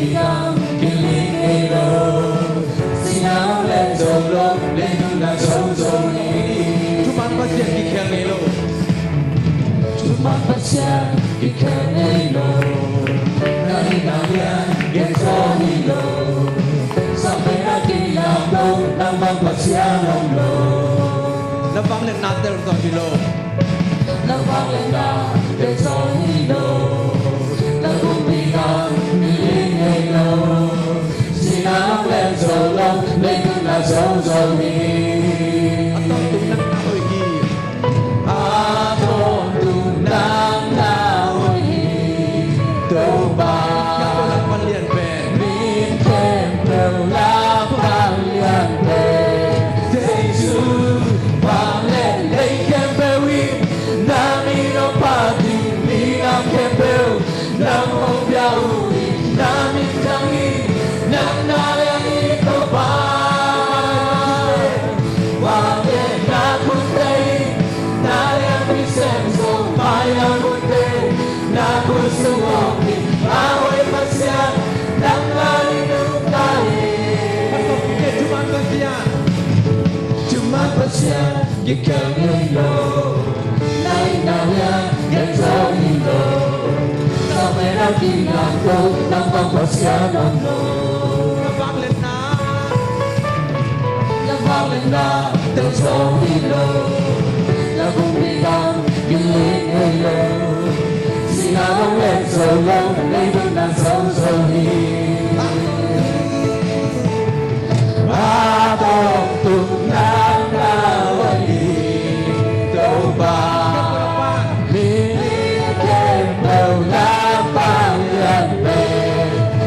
become killing hero. See now let's go low, let's do that so easy. Chúng bạn có chuyện gì khen này đâu? Chúng bạn có chuyện gì khen này đâu? Nơi nào nha, get for me low. Sao mày đã kỳ làm đâu, đang mang bạc xe lòng lô. Nó vang lên nát theo dõi video. Nó vang lên nát theo dõi video. Nó cũng bị gạt, bị linh hay lâu. Xin áo lên dầu lâu, lên cứ là dầu đi. Atau tunang na oigi. Atau tunang na oigi. Đâu ba. Kamu lang palian pen. Min kem đâu la palian pen. Giêsu vang lên lấy kem bêu in. Nami no pati, mi nam kem bêu. Nam hông biao ui, nam in chang in. Nam na yang in đâu ba. Vang lên na kut day. Na yang mi sem so mai yang kut day. Na kut sungong ni away pasyan. Nang lali nung tayo. Atau kita cuma kasihan. Cuma pasyan, gikan ngayon. Nay nayan, gansaw ito. Sa merang ginagaw, nang pampasyan ang lo. Nó vang lên na. Nagwawin na, gansaw ito. Nagubigang, giling ngayon. Sinabang lên sầu lâu, ngay bên đàn sầu hiền. Ba bông tung nang lao đi đâu ba. Min kem đâu la ba yan bè.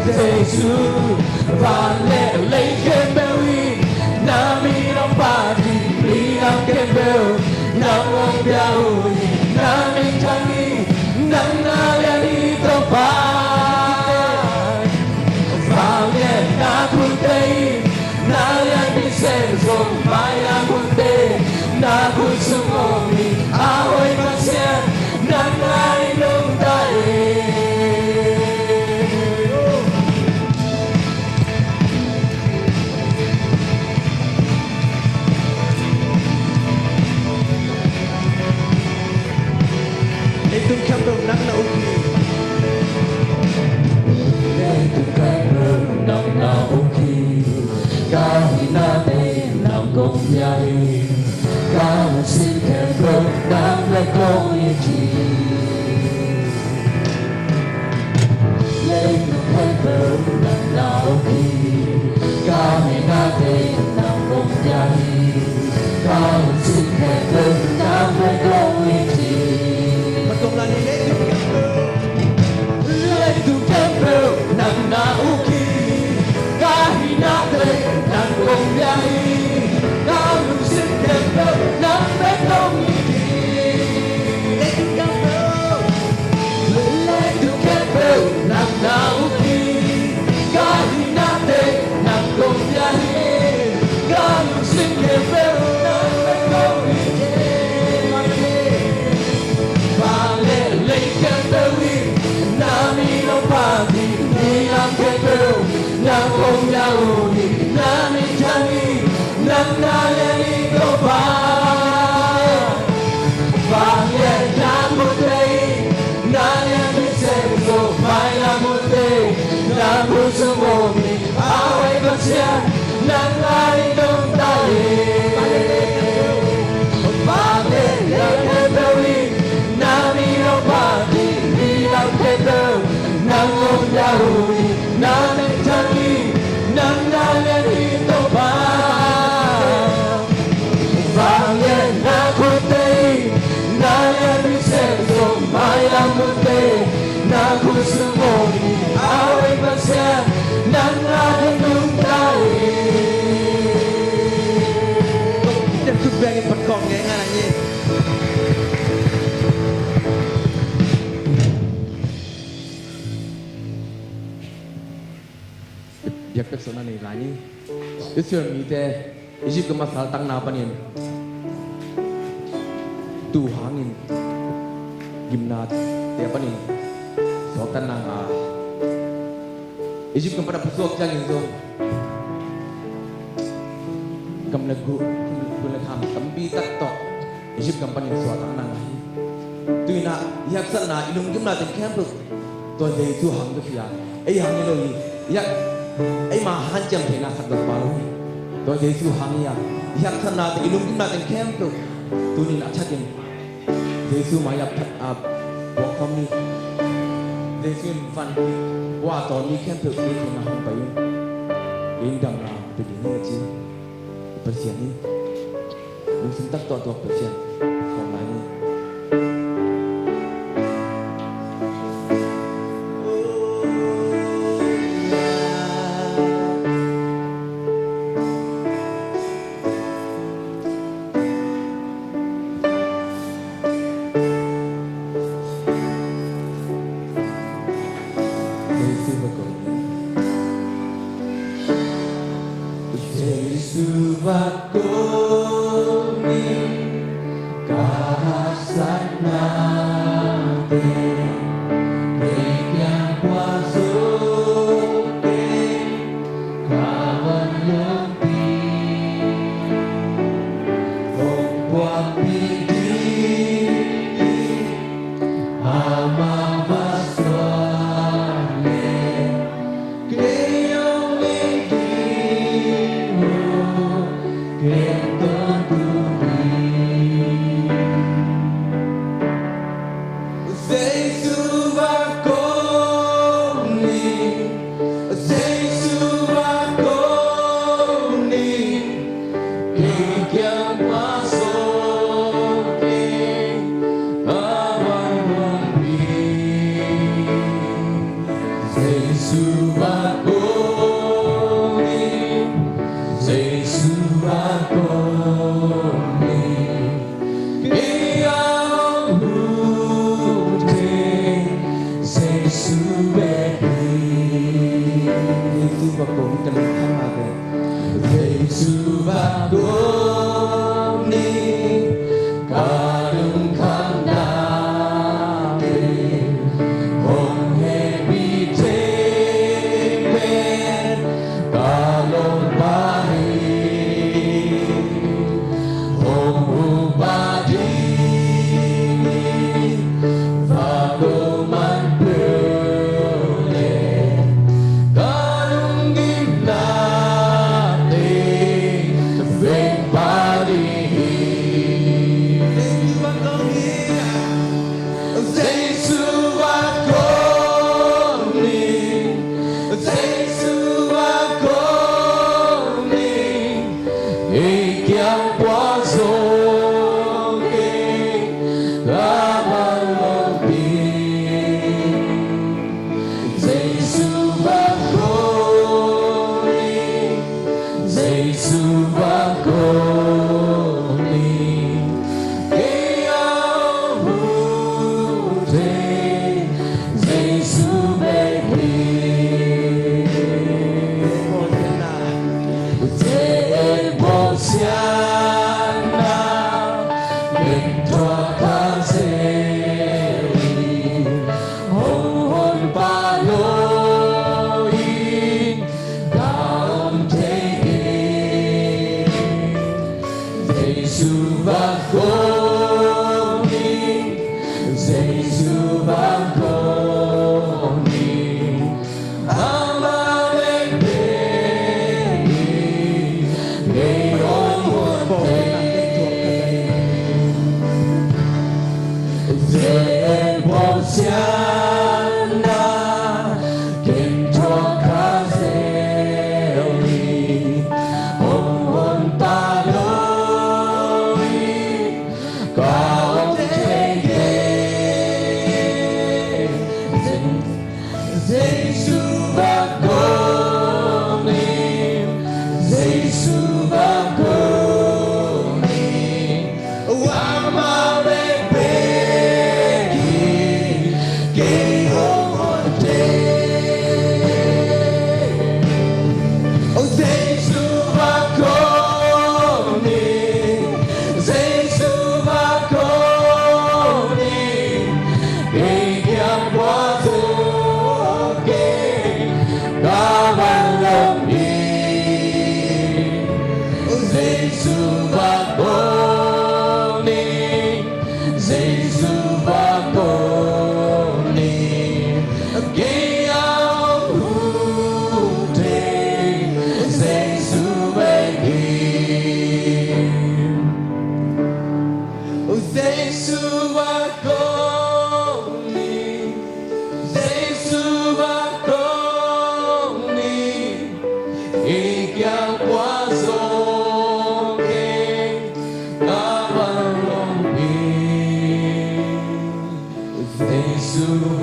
Giêsu vang lên lấy kem bêu in. Nami nong ba đi li nam kem bêu. Nam ông biao ui nami chang đi. Nang na lian đi đâu ba. Vang lên na kut day. Na lian đi sen rồi mai na kut day. Na kut sungong ni away pasyan. Nang nai nung tayo. Itong kamdong nang naugi. Để từng cái mơ nặng nào khi ca huy na đây nằm công nhai ca một xin khen cơ đang lấy công yên chỉ lên từng cái mơ nặng nào khi ca huy na đây nằm công nhai ca một xin khen cơ đang lấy công yên chỉ Matunglan ni Lady Campbell. lên từng cái mơ nặng nào khi kahit natin ng kumbiyahe Nang sikip ko ng betong ngiti Lady Campbell Lady Campbell ng nauki Kahit natin ng kumbiyahe Nang sikip ko ng betong ngiti Vale Lady Campbell Namin ang pati Ni ang Campbell Nang kong yauni, namin tiyangi, nang nalani ko ba? Bakit namutay, nalani senso, may namutay, nang puso mo, away ba siya, nang nalindong tayo? Bakit nagkabawin, namin ang pati, ni ang Campbell, nang kong yauni, namin tiyangi, nang nalalito pa. Bakit nakutay, nalalisenso, may lamutay, na gusto mo, away pa siya, nang nalandong tayo. Kita kubengin perkong nga nga nangin. Yak persona ni lani. Isu mite Egypt kemas hal tang na panin. Tu hangin. Gimnat dia panin. Sotan na Egypt kan pada pusok jang in zong kam lagu kun kham tambi tak tok Egypt kan panin suat ang nang hi tuina yak sat na ilung gim na ten camp to dei tu hang de khia ai hang ni lo hi yak ai ma han jam the na khat ba lo to dei tu hang ya yak sat na te ilung gim na ten camp tu ni na chakin dei tu ma yak ab wa kham ni dei tu fanว่าตอนนี้แค่เพื่อคุยกันมาห้องไปยินดังมาเป็นอย่างนี้จริงเปอร์เซ็นต์นี้มึงซึ่งตักตัวเปอร์เซ็นต์ของนายนี่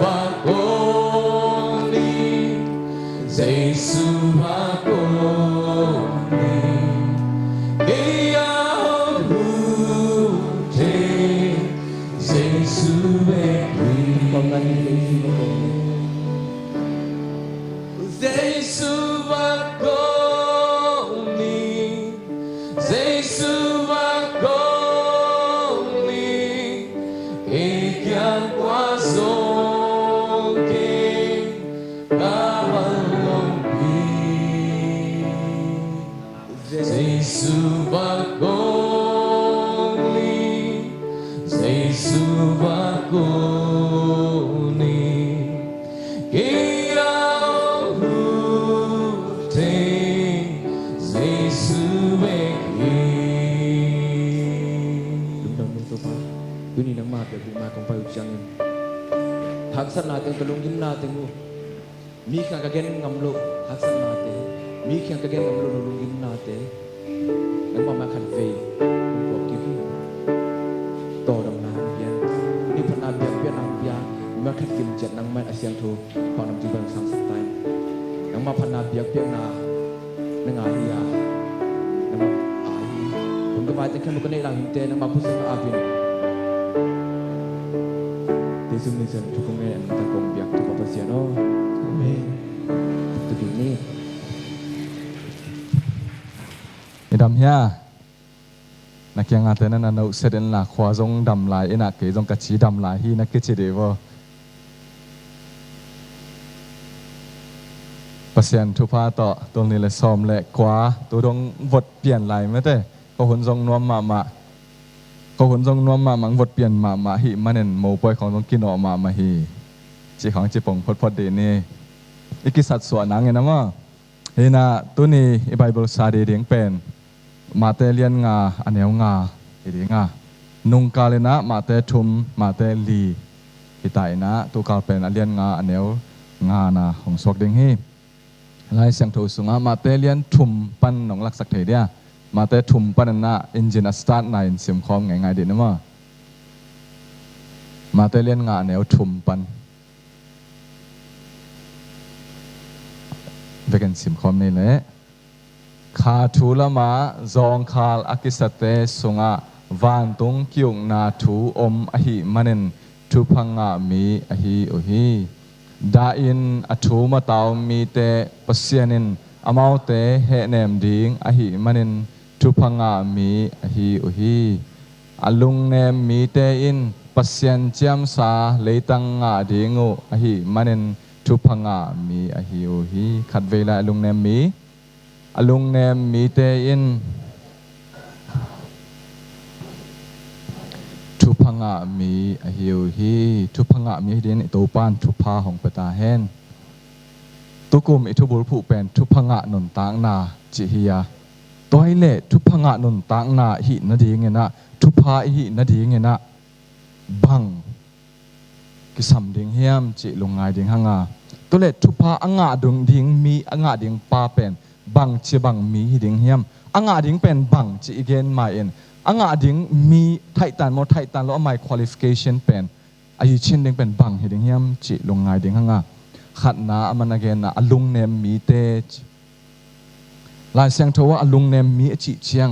Bakoni Jesu Bakoni Eya Hute Jesu Bekri Jesu Bakoni Jesu Bakoni Eya Kwasonke Kabalombi Jesu Bakoni Jesu Bakoni Eya Hute Jesu Bekri Lumdam tu pa. Duni nang mati buma kong payusyangin. Haksan natin kalungin natin mo. Mi kang kagen ngamlo haksan natin. Mi kang kagen ngamlo lulungin natin. Nang mamakan fei kung ko kipi. To dang na yan. Ni panabiak pian ang biak. Makat kim jet nang man asyang tu pang nam tibang sang satay. Nang mapanabiak pian na nang ahiya. Nang ahi. Kung gumaya kan bukan ilang hinte nang mapusang abin. Yesus ni sen tukung ni antara kong biak tu apa sih no? Amen. Tu ini. Idam ya. Nak yang ada na nau seden la khwa zong dam lai ina ke zong kachi dam lai hi nak ke devo. Pasien tu pa to tong ni le som le kwa tu dong vot pian lai ma te ko hun zong nuam maก็คนทรงนวมมามังวดเปลี่ยนมาหิมันเห็นโมป่วยของต้องกินออกมาหิจีของจีปงพดเดนี่อีกิสัตส่วนนังเงี้ยนะว่าเฮน่ะตัวนี้ไบเบิลซาเดียงเป็นมาเตเลียนงาอันเนียวงาเดียงานุงกาเลนะมาเตทุมมาเตลีฮิตายนะตัวกาเป็นอันเลียนงาอันเนียวงานะของสวกเด้งฮีลายเสียงโทสุงามาเตเลียนทุมปั้นหนองลักสักเทียมาแต่ทุ่มปันน่ะอินจินสตาร์ทนายเสียมคอมไงเด็ดนะมาแต่เลี้ยนงานแนวทุ่มปันเวกันเสียมคอมนี่แหละขาทูละมาจองคาลอากิสเตสุงะวานตุงกิวนาทูอมอหิมันนทุพังะมีอหิโอหิดาอินอทูมาตาวมีเตปัสยานินอมาวเตเฮเนมดิงอหิมันนทุพังะมีอหิโอหิอลุงเนมมีเตอินปัสยันเจียมสาเลยตังงะดิงูอหิมันนทุพังะมีอหิโอหิขัดเวลาอลุงเนมมีเตอินทุพังะมีอหิโอหิทุพังะมีเดนตัวปานทุพาของปตาเฮนตุกุมอิทุบุลผู้เป็นทุพังะนนตางนาจิฮิยาตัวให้เละทุพังะนนตางนาหินาดีเงนะทุพาหินาดีเงนะบังกิสัมดิงเฮียมจิลงไงดิงหังาตัวเละทุพาอ่างาดงดิงมีอ่างาดิงปาเป็นบังจิบังมีหิดิงเฮียมอ่างาดิงเป็นบังจิอีเกนมาเอ็นอ่างาดิงมีไทตันโมไทตันแล้วไม่ qualification เป็นอายุชินดิงเป็นบังหิดิงเฮียมจิลงไงดิงหังาขัดนามันนักเรียนนะอลุงเนมมีเตจลายเสียงโทว่าอลุงเนมมีจิเชียง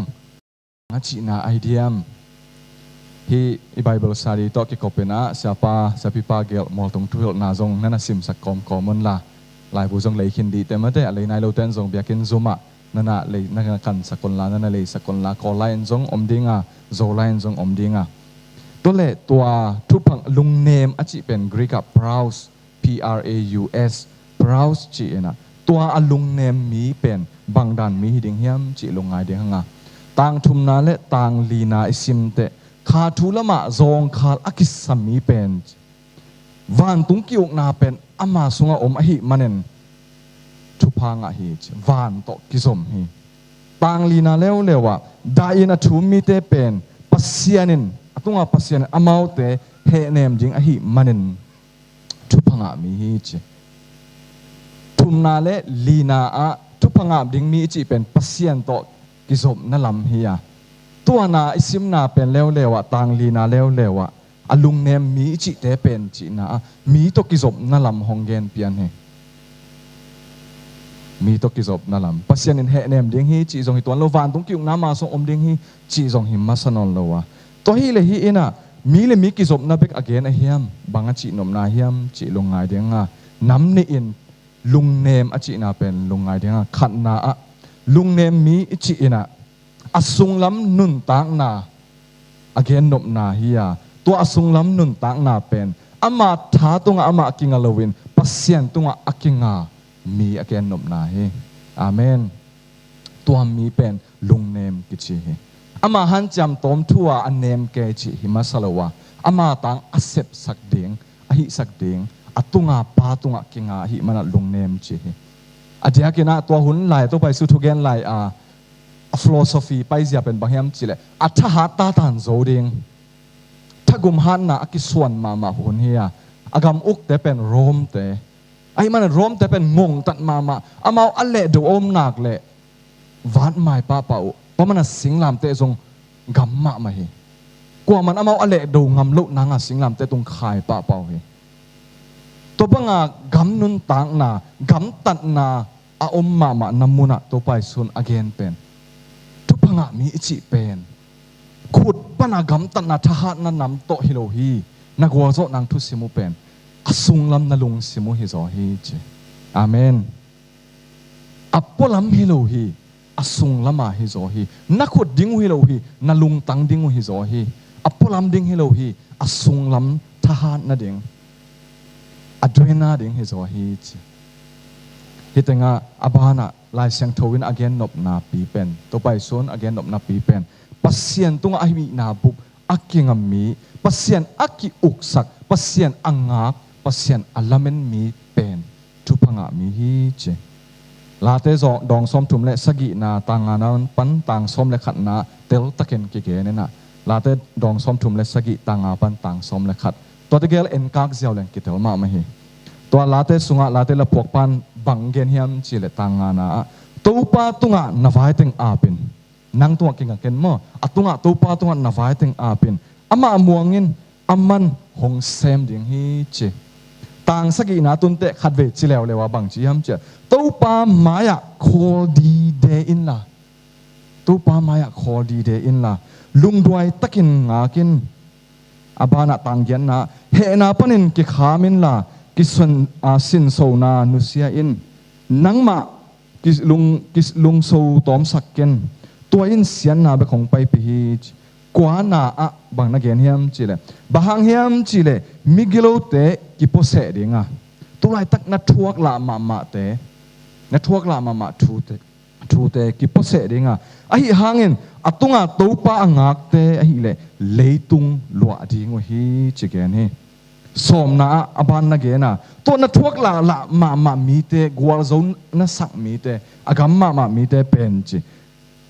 อาจินาไอเดียมที่ไบเบิลสารีตอกิโกเปนะเสียปาเสียพิปาเกลมอลตงทุลนาจงนั่นน่ะสิมสักกอมมันละลายผู้จงเลยขินดีแต่เมื่อแต่เลยนายโลเทนจงเบียกินซุมะนั่นน่ะเลยนักกันสกุลลานั่นน่ะเลยสกุลลาคอไลน์จงอมดิงะโซไลน์จงอมดิงะตัวเล่ตัวทุพังลุงเนมอาจิเป็นกรีกพราวส์Praus browse จีนะตัวอลุงเนมมีเป็นบางดันมีดิ่งเฮียมจีลงไงเดียงะต่างทุมนาและต่างลีนาอิสิมเตขาทุละมาจงคาลอากิสามีเป็นวันตุงกิวนาเป็นอามาสุงอมอหิมันเนนทุพังอหิจวันโตกิสมฮีต่างลีนาเลวะได้ยินทุมีเตเป็นปัสยานินตุงปัสยานินอามาวเตเฮเนมจิงอหิมันเนนทุพังะมีฮิจทุมนาเลลีนาอะทุพังะดิ่งมีจิเป็นปัสยันโตกิสมนั่นลำเฮียตัวนาอิสิมนาเป็นเลวๆต่างลีนาเลวๆ อลุงเนมมีจิเตเป็นจินะมีตกิจบนั่นลำหงเกนเปียนเฮมีตกิจบนั่นลำปัสยานินเฮเนมเดียงฮีจิจงฮิตัวโลวานตรงกิ้วน้ำมาส่งอมเดียงฮีจิจงหิมมาสนนโลวะตัวฮีเลยฮีเอ็นะมีเลยมีกิจบนับเบกอเกนเฮียมบางจินมนาเฮียมจิลงไงเดียงน้ำนี่อินลุงเนมอจินาเป็นลุงไงเดียงขันนาลุงเนมมีจิอินะอสุงล้ำนุนตางนาอเกนนมนาเฮียตัวอสุงล้ำนุนตางนาเป็นอามาท้าตัวอามากิงาลวินปัสยันตัวอากิงามีอเกนนมนาเฮอาเมนตัวมีเป็นลุงเนมกิจิเฮอามาหันจำตอมทัวอันเนมเกจิหิมาสลาวะอามาตังอาเซบสักเดียงอหิสักเดียงอตุงาปาตุงากิงาหิมันลุงเนมจิเฮอาเดียกินะตัวหุ่นไหลตัวไปสุทุเกนไหลphilosophy ไปเสียเป็นบางอย่างจิเลอัฐหัตตาตันโจดิงถ้ากุมหันนะอักส่วนมาหุ่นเฮียอากำอุกแต่เป็นโรมแต่ไอ้มันโรมแต่เป็นงงตัดมาอามาอัลเลดูอมนักเละวัดไม่ป้าเป่าเพราะมันสิงลำเตะทรงกำมาเฮกว่ามันอามาอัลเลดูงำลุนางสิงลำเตะตรงขายป้าเป่าเฮตัวปังกำนุนต่างนากำตัดนาอาอมมานามุนะตัวไปส่วนอเกนเป็นทุพังมีอิจิเป็นขุดปนากำตัดนาทหารนันนำโตฮิโลฮีนักวัวโจนางทุสิมุเป็นอสุงลำนลุงสิมุฮิโซฮีเจอาเมนอัปปลำฮิโลฮีอสุงลำมาฮิโซฮีนักขุดดิ้งฮิโลฮีนลุงตังดิ้งฮิโซฮีอัปปลำดิ้งฮิโลฮีอสุงลำทหารนัดดิ้งอดเวนาดิ้งฮิโซฮีเจฮิตงาอบานะลายเสียงทวินอเกนนบนาปีเป็นตัวไปส่วนอเกนนบนาปีเป็นปัสยันตุงอาหินาบุกอักกิงมีปัสยันอักกิอุกสักปัสยันอังากปัสยันอัลลาเมนมีเป็นทุพังะมีฮีเจลาเตจดองสมทุมเลสกินาต่างงานันปันต่างสมเลขัดนาเตลตะเกนกิเกเนนะลาเตดองสมทุมเลสกิต่างงาปันต่างสมเลขัดตัวตะเกลเอ็นกากเจียวเลงกิเตลมาไม่ฮีตัวลาเตสุงะลาเตละพวกปันบังเกนเฮียมจิเลต่างงานาตัวป้าตุงะนาวายเต็งอาปินนังตัวกิงกันมั่วตุงะตัวป้าตุงะนาวายเต็งอาปินอามาม่วงเงินอามันหงเซมดิ่งฮีเจต่างสกินาตุนเตะขัดเวจิเลวเลวบังจีฮัมเจตัวป้ามายะคอดีเดอินละตัวป้ามายะคอดีเดอินละลุงด้วยตะกินงากินอาบานะต่างยันนะเฮนาปนินกิขามินละกิส่วนสินโซนานุเซียอินนังมากิลุงโซตอมสักเกนตัวอินเสียนนาเบของไปปีกว่านาบางนักเรียนเฮียมจิเลบางเฮียมจิเลมิกิโลเตกิโปเสดิงตัวไรตักนัทวกละมาเตนัทวกละมาทูเตกิโปเสดิงไอหางเงินตุงตัวป้างักเตไอเลยตุงลัวดิงวฮีจิเกนฮีสมนาอบานนักเกนะตัวนัทวกละมามีเตกัวโซนนัสักมีเตอากามามีเตเป็นจี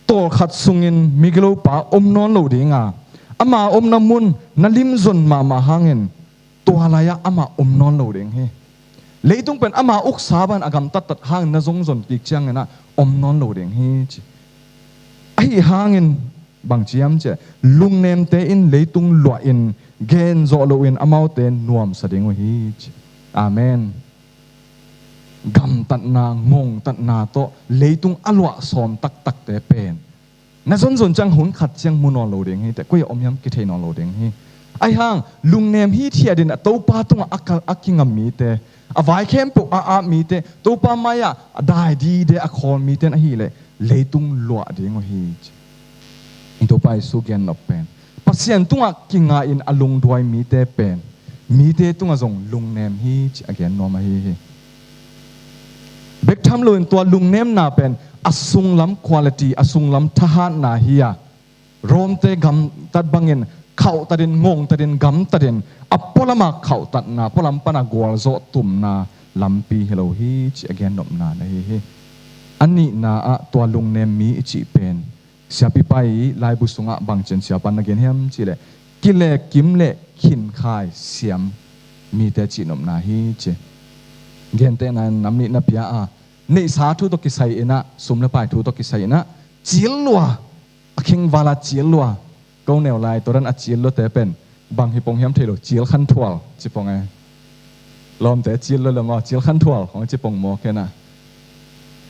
ตัวขัดสุงินมิกโลป้าอมนอนโลดิงอามาอมน้ำมุนนัลิมซนมาหางเงินตัวอะไรอามาอมนอนโลดิงเฮเลยต้องเป็นอามาอุกสาบันอากาตัดหางนัซงซนกิจยังเงนะอมนอนโลดิงเฮจีไอหางเงินบางจียมเจลุงเนมเตอินเลยตุงลวอินเกนโซโลวินอามาวเตนนวมสดิงวฮีจอาเมนกำตัดนางงตัดนาโตเลยตุงอลวะสอมตักเตเป็นนั่นส่วนจังหุนขัดเชียงมุนอนโลดิงฮีแต่ก็ยังอมยำกิเทนอนโลดิงฮีไอห่างลุงเนมฮีเทียดินตัวป้าตุงอักกิงมีเตอวายเข้มปุมีเตตัวป้ามายะได้ดีเดอคอนมีเตนอฮีเลยตุงลวะดิงวฮีจอินตัวไปสุเกนนเป็นปัสยันตุงกิงาอินอลุงด้วยมีเตเป็นมีเตตุงจงลุงเนมฮีจอเกนนอมาฮีเบกทำลุนตัวลุงเนมนาเป็นอสุงล้ำคุณภาพอสุงล้ำทหารนาฮียรวมเตกำตัดบังเงินเข่าตัดเดินงงตัดเดินกำตัดเดินอัปปละมาเข่าตัดนาพลัมปนากวลโซตุมนาลำปีเฮโลฮีจอเกนนอมนานะฮีอันนี้นาตัวลุงเนมมีจิเป็นเสียปีไปลายบุษงะบางเจนเสียปันนักเรียนเฮียมจีเลกิเลกิมเลขินคายเสียมมีแต่จีนมนาฮีเจเกนเตนันน้ำนินับยาในสาธุตกิไซเอนะสุมเลไปทุตกิไซเอนะจิลลัวคิงวาลาจิลลัวก็แนวลายตัวนั้นจิลลัวแต่เป็น บางฮิปงเฮียมเทโลจีลขันทวลจิปงไงลอมแต่จีลเลยมั้งจีลขันทวลของจิปงโมแค่น่ะ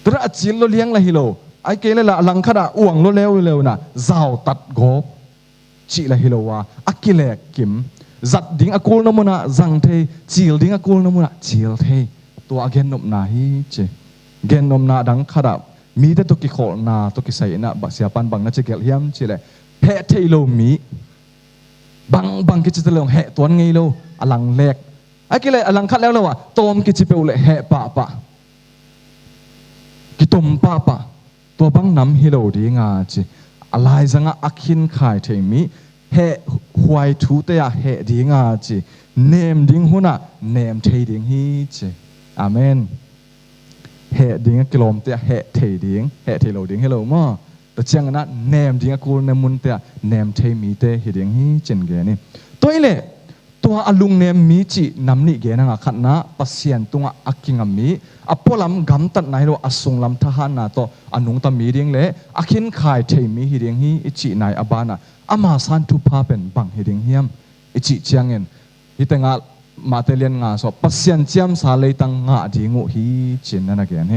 ตระจีลโลเลี้ยงละฮิโลไอ้เกลละหลังขดาอ่วงโลเร็วน่ะเจ้าตัดกบจีละฮิโลว่าอักกิเลกิมจัดดิ้งอกูลน้ำมันจังเทจีลดิ้งอกูลน้ำมันจีลเทตัวเกนนมนาฮิเจเกนนมนาดังขดามีแต่ตุกิโคนาตุกิใส่น่ะบักเสียปันบังน่าจะเกลเฮียมจีเลยเฮเทโลมีบางกิจตะเลงเฮตัวงี้โลอลังเล็กไอ้กิเลอลังคัดแล้วว่าตอมกิจเปอุเลเฮปะกิตมปะตัวบังน้ำฮิโลดีงาจีอะไรจังอักขินขายเทมีเฮหวยทูเตะเฮดีงาจีเนมดิ้งหุน่ะเนมเทดิ้งฮีจีอาเมนเฮดิ้งกิโลมเตะเฮเทดิ้งเฮเทโลดิ้งฮิโลมั่วแต่เชียงนั้นเนมดิ้งกูเนมุนเตะเนมเทมีเตะฮิดิ้งฮีเจนเกนี่ตัวเล่ตัวอลุงเนมมีจีน้ำนี่เกนังขัดนะปัสเซียนตัวอักกิงมีอพอลำกำตัดไหนเราอสุงลำทหารนะตัวอนุงตมีเรียงเล่อักขินขายเทมีฮิดิ้งฮีอิจินายอบานะอามาสันทุพาเป็นบังฮิดิ้งเฮียมอิจิเชียงเงินฮิตงามาเตเลียนงาสอบปัสเซียนเจียมสาเลยตังงาดีงูฮีเจนนั่นเกนเฮ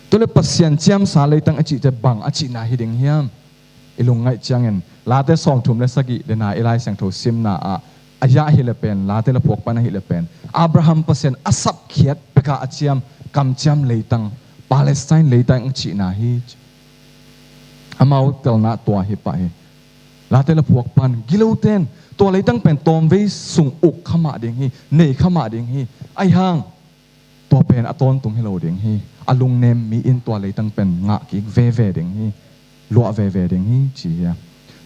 ตัวเล็ปัสเซียนเจียมสาเลยตังอิจิจะบังอิจินาฮิดิ้งเฮียมอิลุงไงเชียงเงินลาเตสองทุ่มเลสกิเดนาเอไลเซงโทซิมนาอายะฮิเลเป็นลาเตลพวกปานะฮิเลเป็นอับราฮัมเปอร์เซนอัสับเขียดเปกาอเจียมกำเจียมเลยตังปาเลสไตน์เลยตังจีนาฮิอามาเตลนาตัวฮิปะฮิลาเตลพวกปันกิโลเทนตัวเลยตังเป็นตอมเวสุงอุกขมาเดียงฮิเนขมาเดียงฮิไอห่างตัวเป็นอตอนตุงฮิโลเดียงฮิอลุงเนมมีอินตัวเลยตังเป็นงะกิเวเวเดียงฮิลัวเวเวเดียงฮิจีเฮีย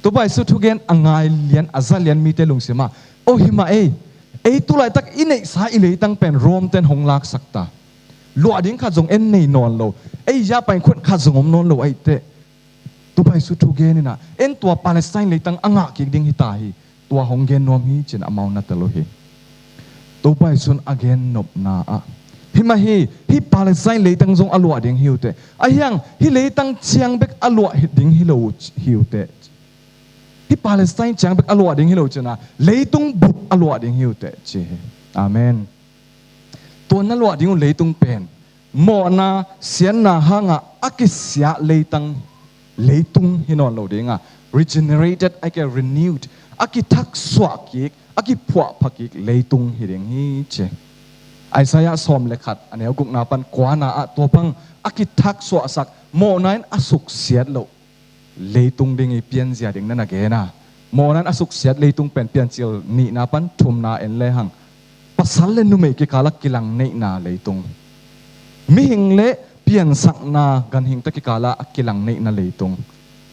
ตัวไปสุดทุกเกนอ่างไงเลียนอาซาเลียนมีเตลุงเสียมาโอ้หิมาเอตุลายตักอินเอกสายอิเลยตั้งเป็นรวมเต็นหงลักสักตาลัวดิ้งขัดจงเอ็นในนอนโลยาไปคนขัดจงอมนอนโลไอเตตัวไปสุดทุกเกนี่นะเอ็นตัวปาเลสไตน์เลยตั้งอ่างกิดิ้งฮิตาฮีตัวหงเกนนวมฮีเจนอมาวนัตโลฮีตัวไปสุนอเกนนบนาหิมาฮีปาเลสไตน์เลยตั้งจงอลัวดิ้งฮิวเตไอยังฮิเลยตั้งเชียงเบกอลัวดิ้งฮิโลฮิวเตที่ปาเลสไตน์จังเป็นอลัวดิ้งฮิโลจนะเลยตุงบุกอลัวดิ้งฮิโลเตเจอาเมนตัวนั้นอลัวดิ้งเลยตุงเป็นหมอนาเสียนาหางอักษยาเลยตังเลยตุงฮินอนโลดิ้งregenerated ไอแก renewed อักทักสวากิกอักผัวพักิกเลยตุงฮิดิ้งฮิเจไอสายสอมเลขัดอันนี้กุกนาปันกวานาตัวพังอักทักสวาสักหมอนั้นอสุกเสียโลเลยตุงดิ้งเปลี่ยนเสียดิ้งนั่นนะเกนะโมนั้นอสุกเสียเลยตุงเป็นเปลี่ยนเสียนี่นาปันทุมนาเอ็นเลยหังภาษาเลนุเมกิกาลักกิลังในนาเลยตุงมิหิงเละเปลี่ยนสักนากันหิงตะกิกาละกิลังในนาเลยตุง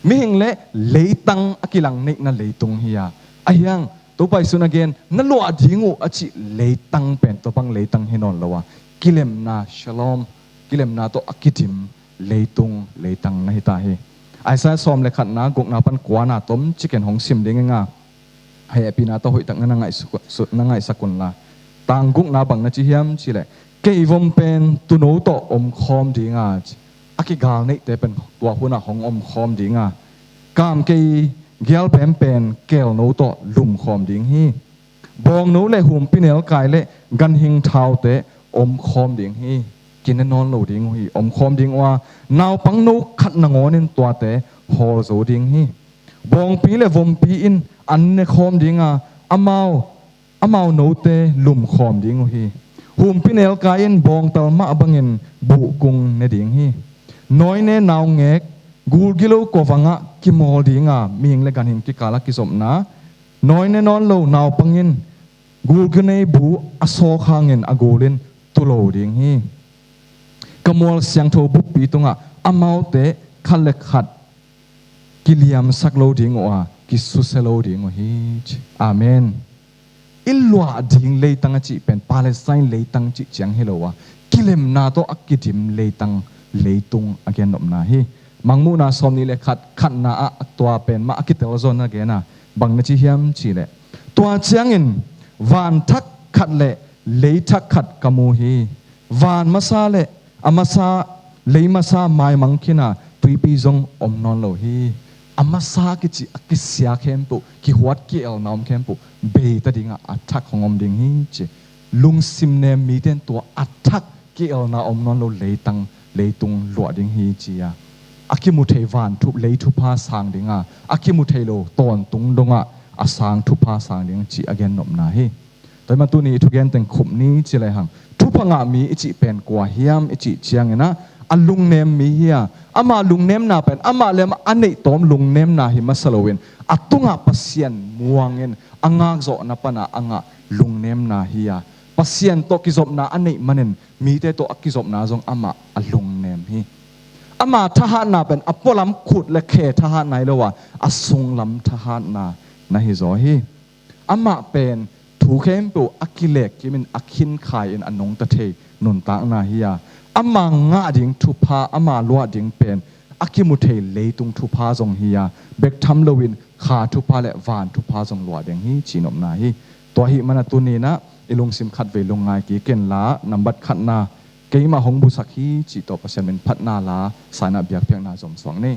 มิหิงเละเลยตังกิลังในนาเลยตุงเฮียไอ้ยังตัวไปสุนักเกนนั่นลัวดิ้งอจิเลยตังเป็นตัวปังเลยตังเฮนอนละวะกิเลมนาชลอมกิเลมนาตัวกิทิมเลยตุงเลยตังนาฮิตาเฮไอ้สายสอมเลยขัดนะกุกนาปันกวานาต้มชิคเก้นหงซิมเด้งง่าให้ปีนาตัวหุ่ยตังนั่งไงสุดนั่งไงสักคนละต่างกุกนาบังนาจิเฮียมชิเลยเกยวมเป็นตุโนโตอมคอมดีง่าอากิกาลนี่แต่เป็นตัวหุ่นของอมคอมดีง่ากามเกยเกลเป็นเกลโนโตลุ่มคอมดีฮีบองโนเลยหุ่มปีเนลกายเลยกันหิงเท้าเตะอมคอมดีฮีกินนอนโลดิ้งฮีอมคอมดิ้งว่านาวปังนุขัดนงอนินตัวเตะฮอโซดิ้งฮีบองปีเลวมปีอินอันเนคอมดิ้งอามาวโนเตลุ่มคอมดิ้งฮีหุ่มพิเนลกายินบองตลมาบังเงินบุกุงเนดิ้งฮีน้อยเนนาวเงกกูกิโลกวังกิมอลดิ้งมีหิงเลกันหิงกิกาลกิสมนะน้อยเนนอนโลนาวปังเงินกูกเนบุอโซคางเงินอโกลินตุโลดิ้งฮีกมวลเสียงโทบุปีตรงอามาวเตขัดเล็กขัดกิเลียมสักโลดิ้งกิสุเซโลดิ้งฮีอาเมนอิลลัวดิ้งเลยตั้งจิเป็นปาเลสไตน์เลยตั้งจิเจียงเฮโลกิเลมนาโตอักกิดิมเลยตั้งเลยตุงอเกนนมนาฮีมังมูนาสอมนี่เลยขัดนาตัวเป็นมาอักกิเตลโซนนะเกนะบังนจิเฮียมจีเลยตัวเจียงอินวานทักขัดเลยทักขัดกมูฮีวานมาซาเลอามาซาเลยมาซาไม้มังคินาตุยปีจงอมนอนโลฮี amma sa ki chi akisya khem pu ki huat ki el naum khem pu be ta dinga athak hongom ding hi chi lung sim ne mi ten to athak ki el na om non lo leitang leitung lo ding hi chi ya akimu thei van thup lei thu pha sang dinga akimu thei lo ton tung donga asang thu pha sang ding chi again nom na hi toy ma tu ni thu gen teng khup ni chi lai hang thu phanga mi ichi pen kwa hiam ichi chiang ena alung nem mi hiya ama lung nem na pen ama lem anei tom lung nem na hi masalowin atunga pasien muangin angak zo na pana anga lung nem na hiya pasien to kizop na anei manen mi te to akizop na zong ama alung nem hi ama thaha na pen apolam khut le khe thaha nai lowa asung lam thaha na hi zo hi ama pen thu khem pu akilek kimin akhin khai in anong ta the nun ta na hiya ama nga ding thu pha ama lwa ding pen akimu the leitung thu pha zong hiya bek tham lowin kha thu pha le van thu pha zong lwa ding hi chinom na hi to hi mana tu ni na ilung sim khat ve lungai ki ken la nambat khat na keima hong bu sakhi chi to pasen men phat na la sana biak phek na zom swang ni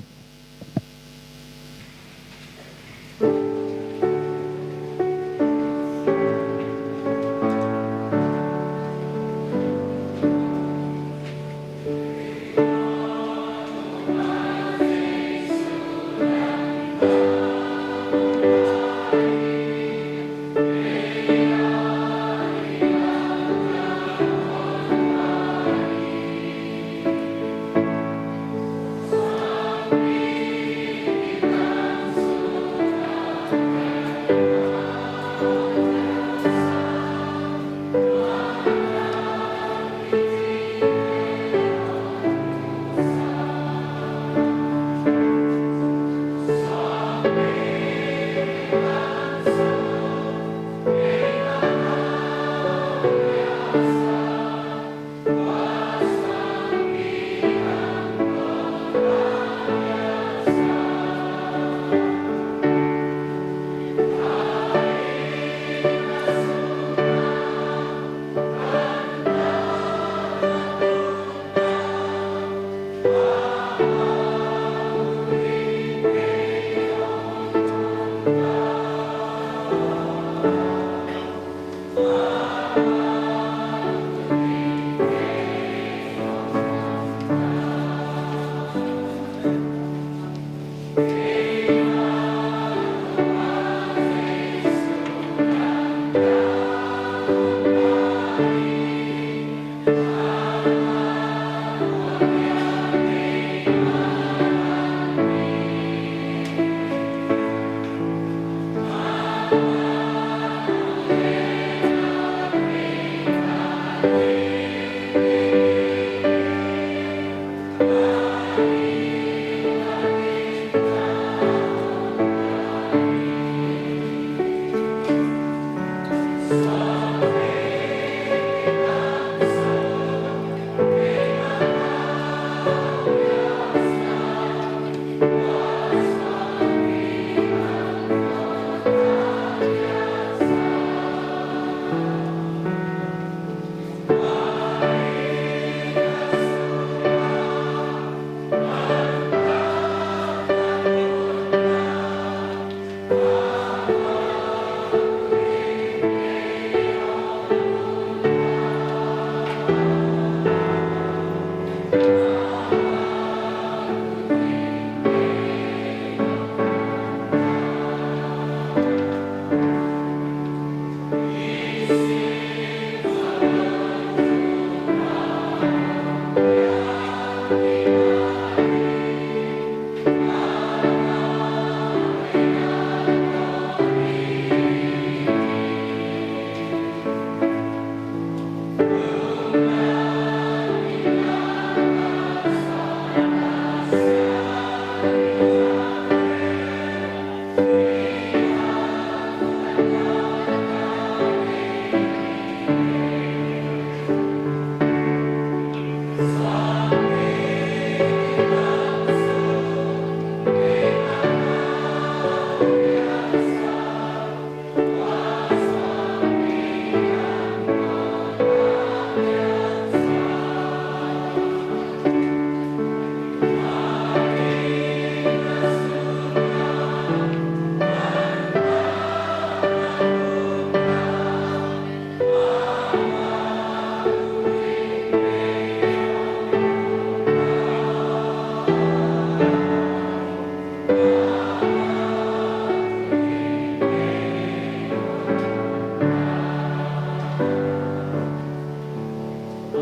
พ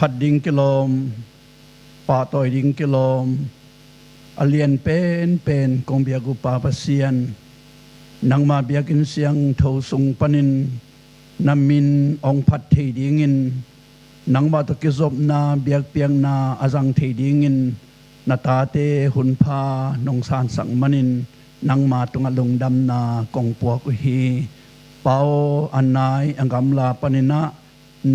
ัดดิงกิโลมป่าต่อยดิงกิโลมอเลียนเป็นกงเบียกุปาปเซียนนังมาเบียกินเสียงโทสุงปนินนามินองพัดเทดิงินนังมาตะกิจบนาเบียกเปียงนาอาจังเทดิงินนาตาเตหุนพานงสานสังมนินนังมาตุงอลงดำนากงปัวกุฮีเปาอันนายอังกำลาปนินะ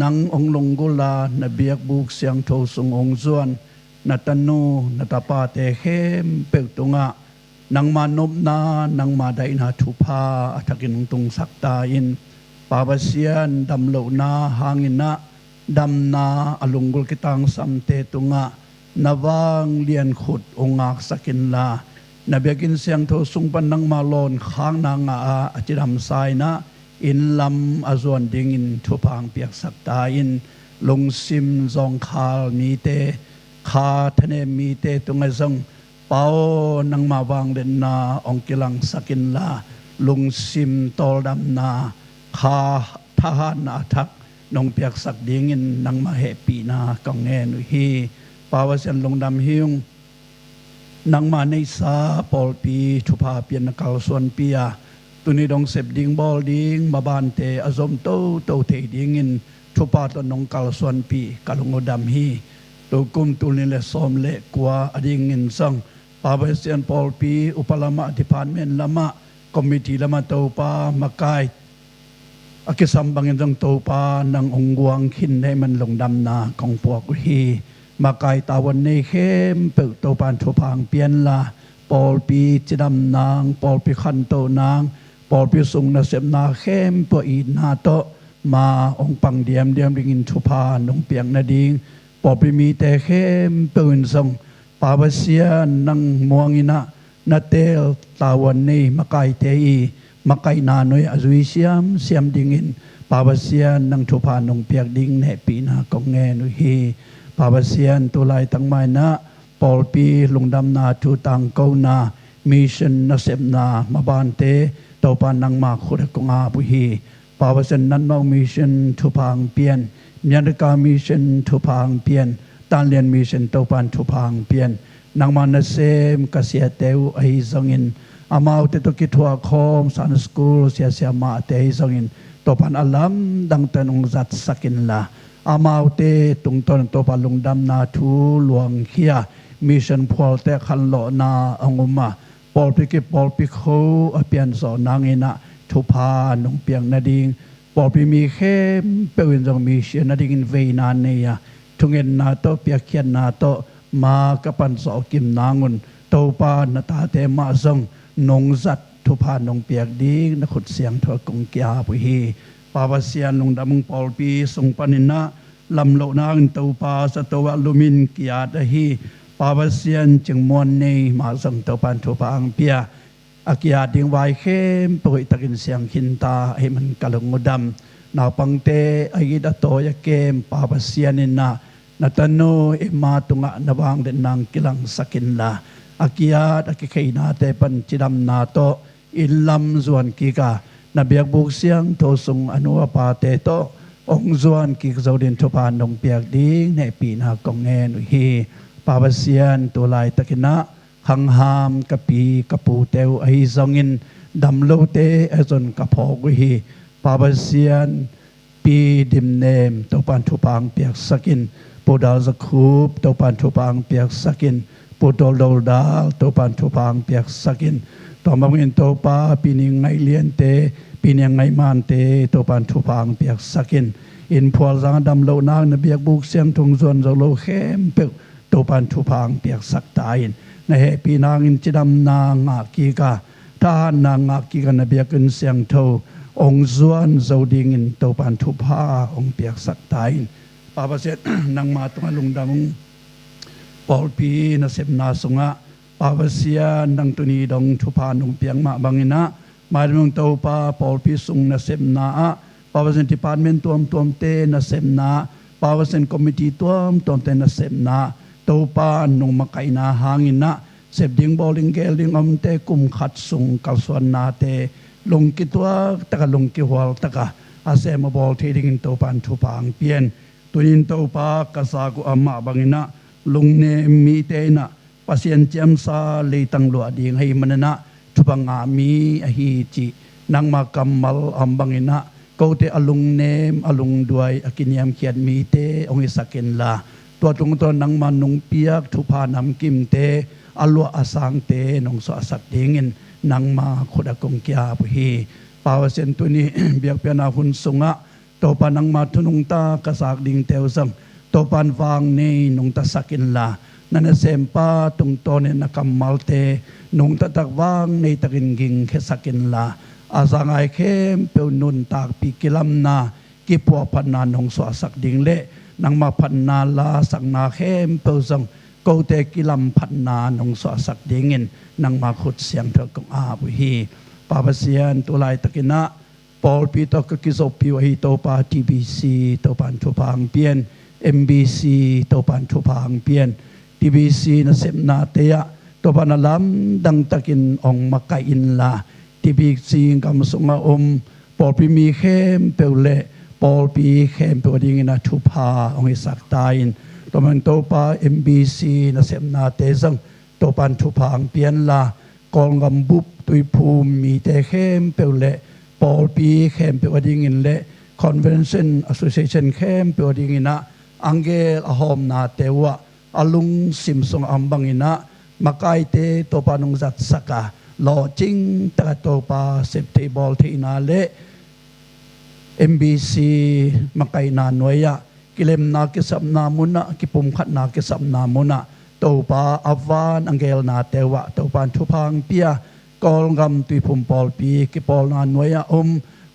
นังองลงกุลานาเบียกบุกเสียงโทสุงองจวนนาตนูนาตาปาเตเข้มเปิกตุงะนังมานบนานังมาไดนาทุพาอัฐกินตุงสักตาอินปาบเสียนดำโลนาหางินะดำนาอลุงกุลกิตังสัมเตตุงะนวางเลียนขุดองากสกินลานาเบียกินเสียงโทสุงปันนังมาลอนค้างนางอาอจิดำไซนะอินลำอาจวนดิงินทุพางเปียกสักตาอินลงซิมจองคาลมีเตคาทะเนมีเตตุงไอซงเปานังมาวางเดนนาองกิลังสกินลาลงซิมตอลดำนาคาทหารนาทักนองเปียกสักดิงินนังมาเฮปีนากองเงนุฮีปาวเซนลงดำฮิวนังมาในสาปอลปีทุพาเปียนกาลส่วนเปียตุนีดองเสพดิงบอลดิงมาบานเตอซอมโตเทดิงินทุพาตนองกาลส่วนปีกาลงดำฮีตัวกุมตุนิเลสอมเลกว่าอดิงินซังปาเบเซียนปอลปีอุปลามะดิพานเมนลามะคอมมิตี้ลามะโตปามากายอากิสัมบังเงินจังโตปานังองกวงขินให้มันลงดำนาของพวกฮีมากายตาวันในเข้มเปิดโตปานทุพางเปลี่ยนลาปอลปีจิดำนางปอลปีขันโตนางปอลปีสุงนาเสมนาเข้มปออีนาโตมาองปังเดียมดิงินทุพานองเปียงนาดิงปอปีมีแต่เข้มปืนทรงปาบเสียนังมวงินะนาเตลตาวันนี้มากายเตอีมากายนาหน่วยอจุยเสียมดิงินปาบเสียนังทุพานองเปียกดิงเนปีนากองเงนุฮีปาบเสียนตุลายตั้งไม้นะปอลปีลุงดำนาทูตังเกานามิชันนักเสพนามาบานเตตอปานังมาขุดกงอาบุฮีปาวเซนนันมองมิชันทุพางเปียนมีนกามิชันทุพางเปียนตานเลียนมิชันตอปานทุพางเปียนนังมานาเซมกเสียเตวไอซังินอามาวเตตุกิทัวคอมสันสกูลเสียมาเตไอซังินตอปานอัลลัมดังเตนองจัดสกินลาอามาวเตตุงตนตอปานลุงดำนาทูหลวงเขียมิชันพอลเตขันโลนาองุมาปอลปิกิปอลปิโคอเปียนสอนางเอนะทุพานงเปียงนาดิงปอลปิมีเข้มเปินจงมีเชียนาดิงเวนานเนียทุงเงินนาโตเปียกเขียนนาโตมากับปันสอกิมนางุนโตปานาตาเตมาซงนงจัดทุพานงเปียกดิงนักขุดเสียงทอกงเกียบุฮีปาวเสียนลงดำมงปอลปีทรงปนินะลำโลนางโตปาสตวะลุมินเกียดฮีปาวเสียนจึงมวนในมาสังเตปันทุพางเปียอากิยาดิงไวเข้มปริตกินเสียงขินตาให้มันกะลงดำนาปังเตอากิดาโตยเกมปาวเสียนินะนาตโนเอมาตุงะนวางเดนนางกิลังสกินลาอากิยาอากิเคนาเตปันจิดำนาโตอิลลัมส่วนกิกา na biak buk siang to sung anu apa te to ong zuan ki zodin thupa nong piak ding ne pi na kong ngen hi pabasian to lai takina hang ham kapi kapu teu ai zongin dam lo te azon kapog hi pabasian pi dim nem to pan thupang piak sakin podal zakup to pan thupang piak sakin podol dol dal to pan thupang piak sakin to mangin to pa pining ngai lien te pining ngai man te to pan thupang piak sakin in phwal zang dam lo nang na biak buk siang thung zon zo lo khem pe to pan thupang piak sak tain na he pinang in chidam na nga ki ka ta na nga ki ka na biak in siang tho ong zuan zo ding in to pan thupa ong piak sak tain papa set nang ma tung alung damung Paul pi na sep na sunga pavasia nang tuni dong thupa nung piang ma bangina marimong to pa Paul pi sung na sep na a pavasen department tuam te na sep na pavasen committee tuam te na sep na to pa nung makai na hangin na sep ding bowling geling om te kum khat sung kalswan na te lung ki tua taka lung ki hwal taka asem bol theding to pan thupang pian tunin to pa kasaku amma bangina lung ne mi te na pasien jam sa leitang lo ding hai manana thupanga mi a hi chi nang ma kamal ambangina ko te alung nem alung duai akiniam khiat mi te ong isakin la to tung to nang manung piak thupa nam kim te alwa asang te nong so asak dingin nang ma khoda kong kya pu hi pawasen tuni biak piana hun sunga to panang ma thunung ta kasak ding teu sang to pan wang nei nung ta sakin la nana sempa tung tone na kamal te nung ta tak wang nei takin ging khe sakin la azangai khem pe nun tak pi kilam na ki po pan na nong so asak ding le nang ma pan na la sak na khem pe sang ko te kilam pan na nong so asak dingin nang ma khut siang thak kong a bu hi pabasian to lai takina Paul pi to ka ki zo pi wa hi to pa TBC to pan thu pang pian MBC to pan thu pang pian TBC na sep na te ya to pan alam dang takin ong makai in la TBC kam sunga Paul pi mi khem peule Paul pi khem pe ding na thu pa ong isak tain to man to pa MBC na sep na te sang to pan thu pang pian la kol ngam bup tui phum mi te khem peule Paul pi khem pe ding in le Convention Association khem pe ding ina angel ahom na tewa alung simsong ambangina makai te to panung zat saka lo ching ta to pa sep table the na le MBC makai na noya kilem na ki sap na muna ki pum khat na ki sap na muna to pa avan angel na tewa to pan thupang pia kol ngam tui phum Paul pi ki Paul na noya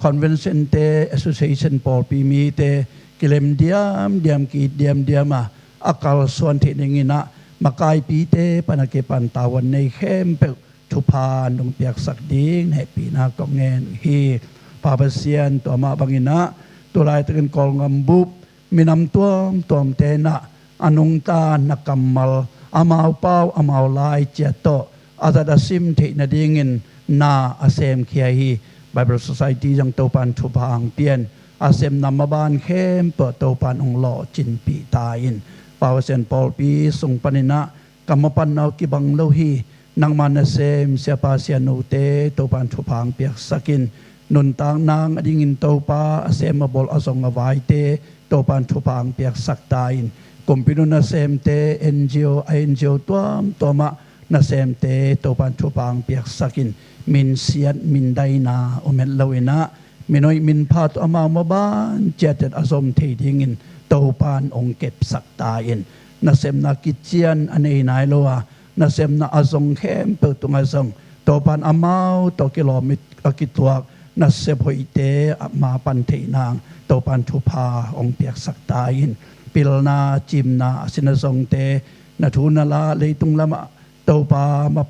Convention te Association Paul pi mi te kilem diam ki diam ma akal suan the ningina makai pi te panake pan tawan nei khem pe thupa nong piak sak ding happy na kong ngen hi pabasian to ma bangina to lai ten kol ngam bup minam tuam te na anung ta nakamal amau pau amau lai chia to azada sim the na dingin na asem khia hi Bible Society jang to pan thupang pian asem namaban khem pe to pan ong lo chin pi tain pawasen Paul pi sung panina kamapan naw ki bang lo hi nang manasem sia pa sia no te to pan thupang piak sakin nun tang nang adingin to pa asem bol asong awai te to pan thupang piak sak tain kompino na sem te NGO tuam toma na sem te to pan thupang piak sakin min siat min daina omen lawina minoi min phat amau maban chetet azom thedingin to pan ong kep sak tain na sem na kichian anei nai lowa na sem na azong khem pe tunga zong to pan amau to kilomit akitwak na sep hoite ma pan theinang to pan thupa ong piak sak tain pilna chimna sinazong te na thuna la leitung lama to pa ma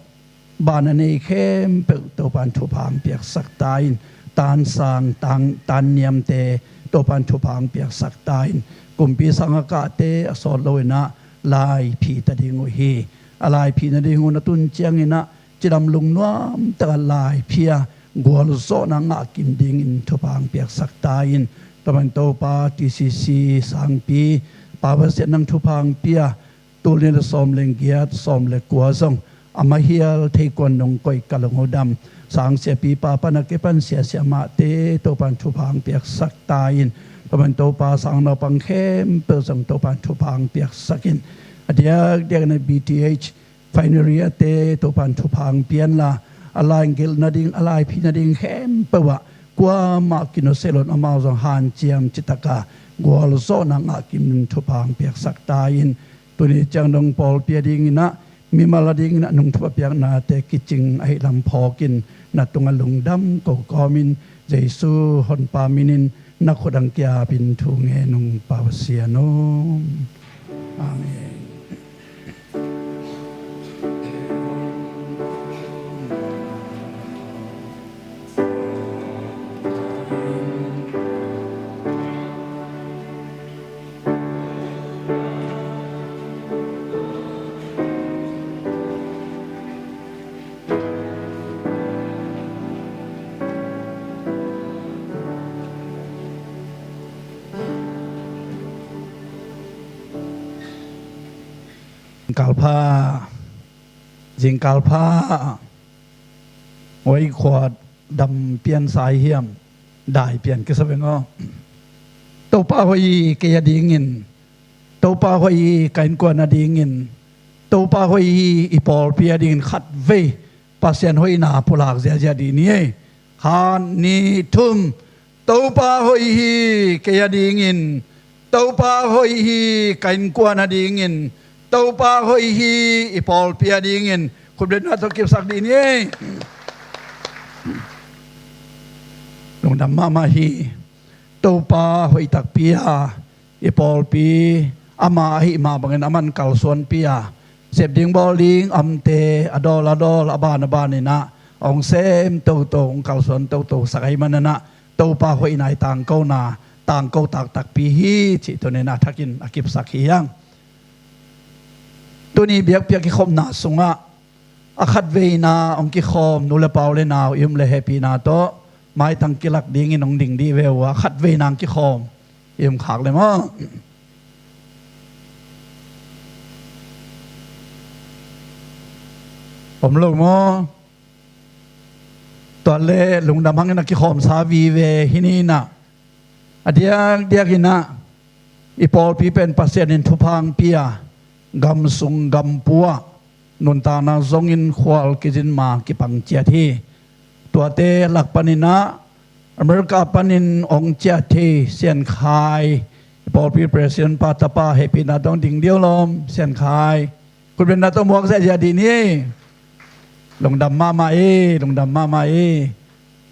ban anei khem pe to pan thupang piak sak tain tan sang tan niam te to pan thupang piak sak tain kumpi sangaka te asol loina lai phi ta dingu hi alai phi na dingu na tun chiang ina chiram lung nuam ta lai phia กัวลุโซนังอากิมดิงอินทุพังเปียกสักตาอินตะมันโตปาทีซีซีสังปีปาวเสนังทุพังเปียตูเนลสอมเลงเกียสอมเลกัวซงอามาเฮียลเทกวนนงกอยกะลงโอดำสังเสียปีปาปนักเกปันเสียเสียมาเตโตปันทุพังเปียกสักตาอินตะมันโตปาสังนปังเข้มเปิดสังโตปันทุพังเปียกสักินเดียกใน BTH ไฟนอรีเตโตปันทุพังเปียนละอะไรเกลนาดิงอะไรพีนาดิงเข้มเปวะกว่ามากินเซลอนอามาจงฮันเจียมจิตกะกัวลโซนังอากิมทุพังเปียกสักตาอินตัวนี้จังดงปอลเปียดิงนะมีมาลดิงนะนุ่งทุบเปียกนาเตกิจิงไอลำพอกินนัดตรงลุงดำก็กอมินเจซูฮอนปามินินนักขดังเกียบินทุงเงนุงปาวเสียโนอาเมนกาลพาจิงกาลพาไว้ขวดดำเปลี่ยนสายเหี่ยมได้เปลี่ยนก็สเปงอ๋อตัวป้าหอยเกียดีงินตัวป้าหอยกันกวนดีงินตัวป้าหอยอีปอลเปียดีงินขัดเวปัสเซียนหอยนาปุลากเสียดีนี่ฮานนี่ทุ่มตัวป้าหอยเกียดีงินตัวป้าหอยกันกวนดีงินตัวป้าหอยอีปอลเปียดีงินคุณเดินมาต้องเก็บสักดีนี่ลงดำมาฮีตัวป้าหอยตักเปียอีปอลปีอามาฮีมาบังเอิญอามันเก่าส่วนเปียเสพดิ่งบอลลิงอัมเตอดอลอบานนี่นะองเซมตัวองเก่าส่วนตัวสักไอมันนะตัวป้าหอยนายต่างเก้านาต่างเก้าตักปีฮีจิตัวนี้นะทักินอากิบสักฮียังตัวนี้เบียกกิคมนาสุงะอาคัดเวนาองกิคมนุเลเปาเลนาอิมเลเฮปีนาโตไม่ตั้งกิลักดิ่งอินองดิ่งดีเววอาคัดเวนางกิคมอิมขากเลยมั้งผมรู้มั้งตอนเล่ลุงดำพังนักกิคมสาวีเวฮินีนะเดียกินะอีปอลปีเป็นปัสเซียนินทุพังเปียกำสุงกำปัวนนตานาซงอินควอลกิจินมากิปังเจียทีตัวเตหลักปนินะอเมริกาปนินองเจียทีเซียนคายปอลปีเปรสินปาตาปาเฮปินาต้องดิ่งเดียวลมเซียนคายคุณเป็นนาต้องบอกเสียดีนี่ลงดำมาลงดำมา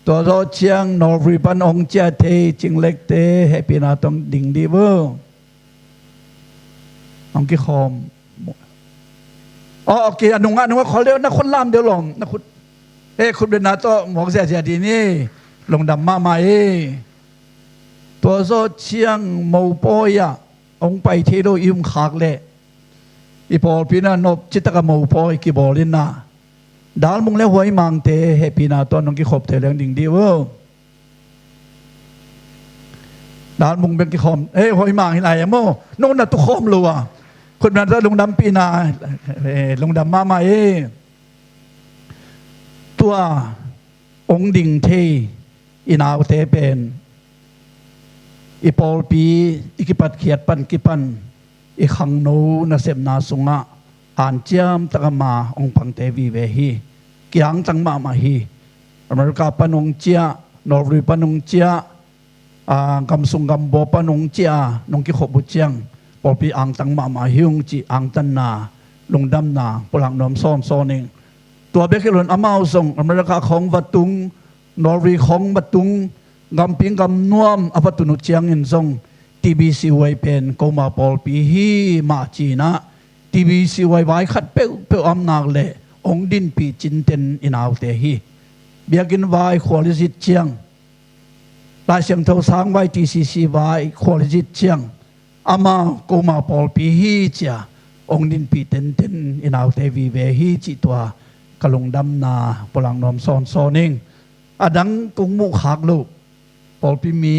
ตัวโรเชียงนอร์วีปันองเจียทีจิงเล็กเตเฮปินาต้องดิ่งดีเวอร์องกิคอมอ๋อโอเคนุ่งว่าขอเร็วนะคนล่ามเดี๋ยวลงนะคุณคุณเป็นนาโตหมอกเสียดีนี่ลงดำมาตัวโซเชียงมูปอยะองไปเทโดอิมขากเละอีพอปีน่านบจิตกมูปอยกิบอลินนาดาลมุงเล่หวยมังเตเฮปีนาตอนน้องกิขบเทเรื่องดิ่งดีเวอดาลมุงเป็นกิขอมหวยมังที่ไหนอะโมโน่นน่ะตุขอมลัวคนนั้นจะลงดำปีนาลงดำมาตัวองดิ่งเทอินาวเทเป็นอีปอลปีอีกิปัดเขียดปันกิปันอีขังโนนาเสมนาสุงะอ่านเจียมตะกมาองพังเทวีเวฮีกียงตังมาฮีอเมริกาปันองเจียนอร์วีปันองเจียกำสุงกำโบปันองเจียนองกิขบุเจียงปอปีอังตังมาฮิวงจีอังตันนาลงดำนาปลังนอมซ้อนเองตัวเบกิลอนอามาส่งอเมริกาของวัตุงนอร์วีของวัตุงกำปิงกำนวมอภัตุนุเจียงอินส่งทีบีซีไวเป็นกมาปอลปีฮีมาจีนะทีบีซีไวขัดเปอำนาเล่องดินปีจินเตนอินาวเตฮีเบียกินไวควอลิจิตเจียงลายเสียงเท่าสางไวทีซีซีไวควอลิจิตเจียงอามาโกมาปอลปีฮีจ้าองดินปีเต็นอินาวเทวีเวฮีจิตัวกลงดำนาปลังนอมซ้อนเอง ดังกงมุขากลูกปอลปีมี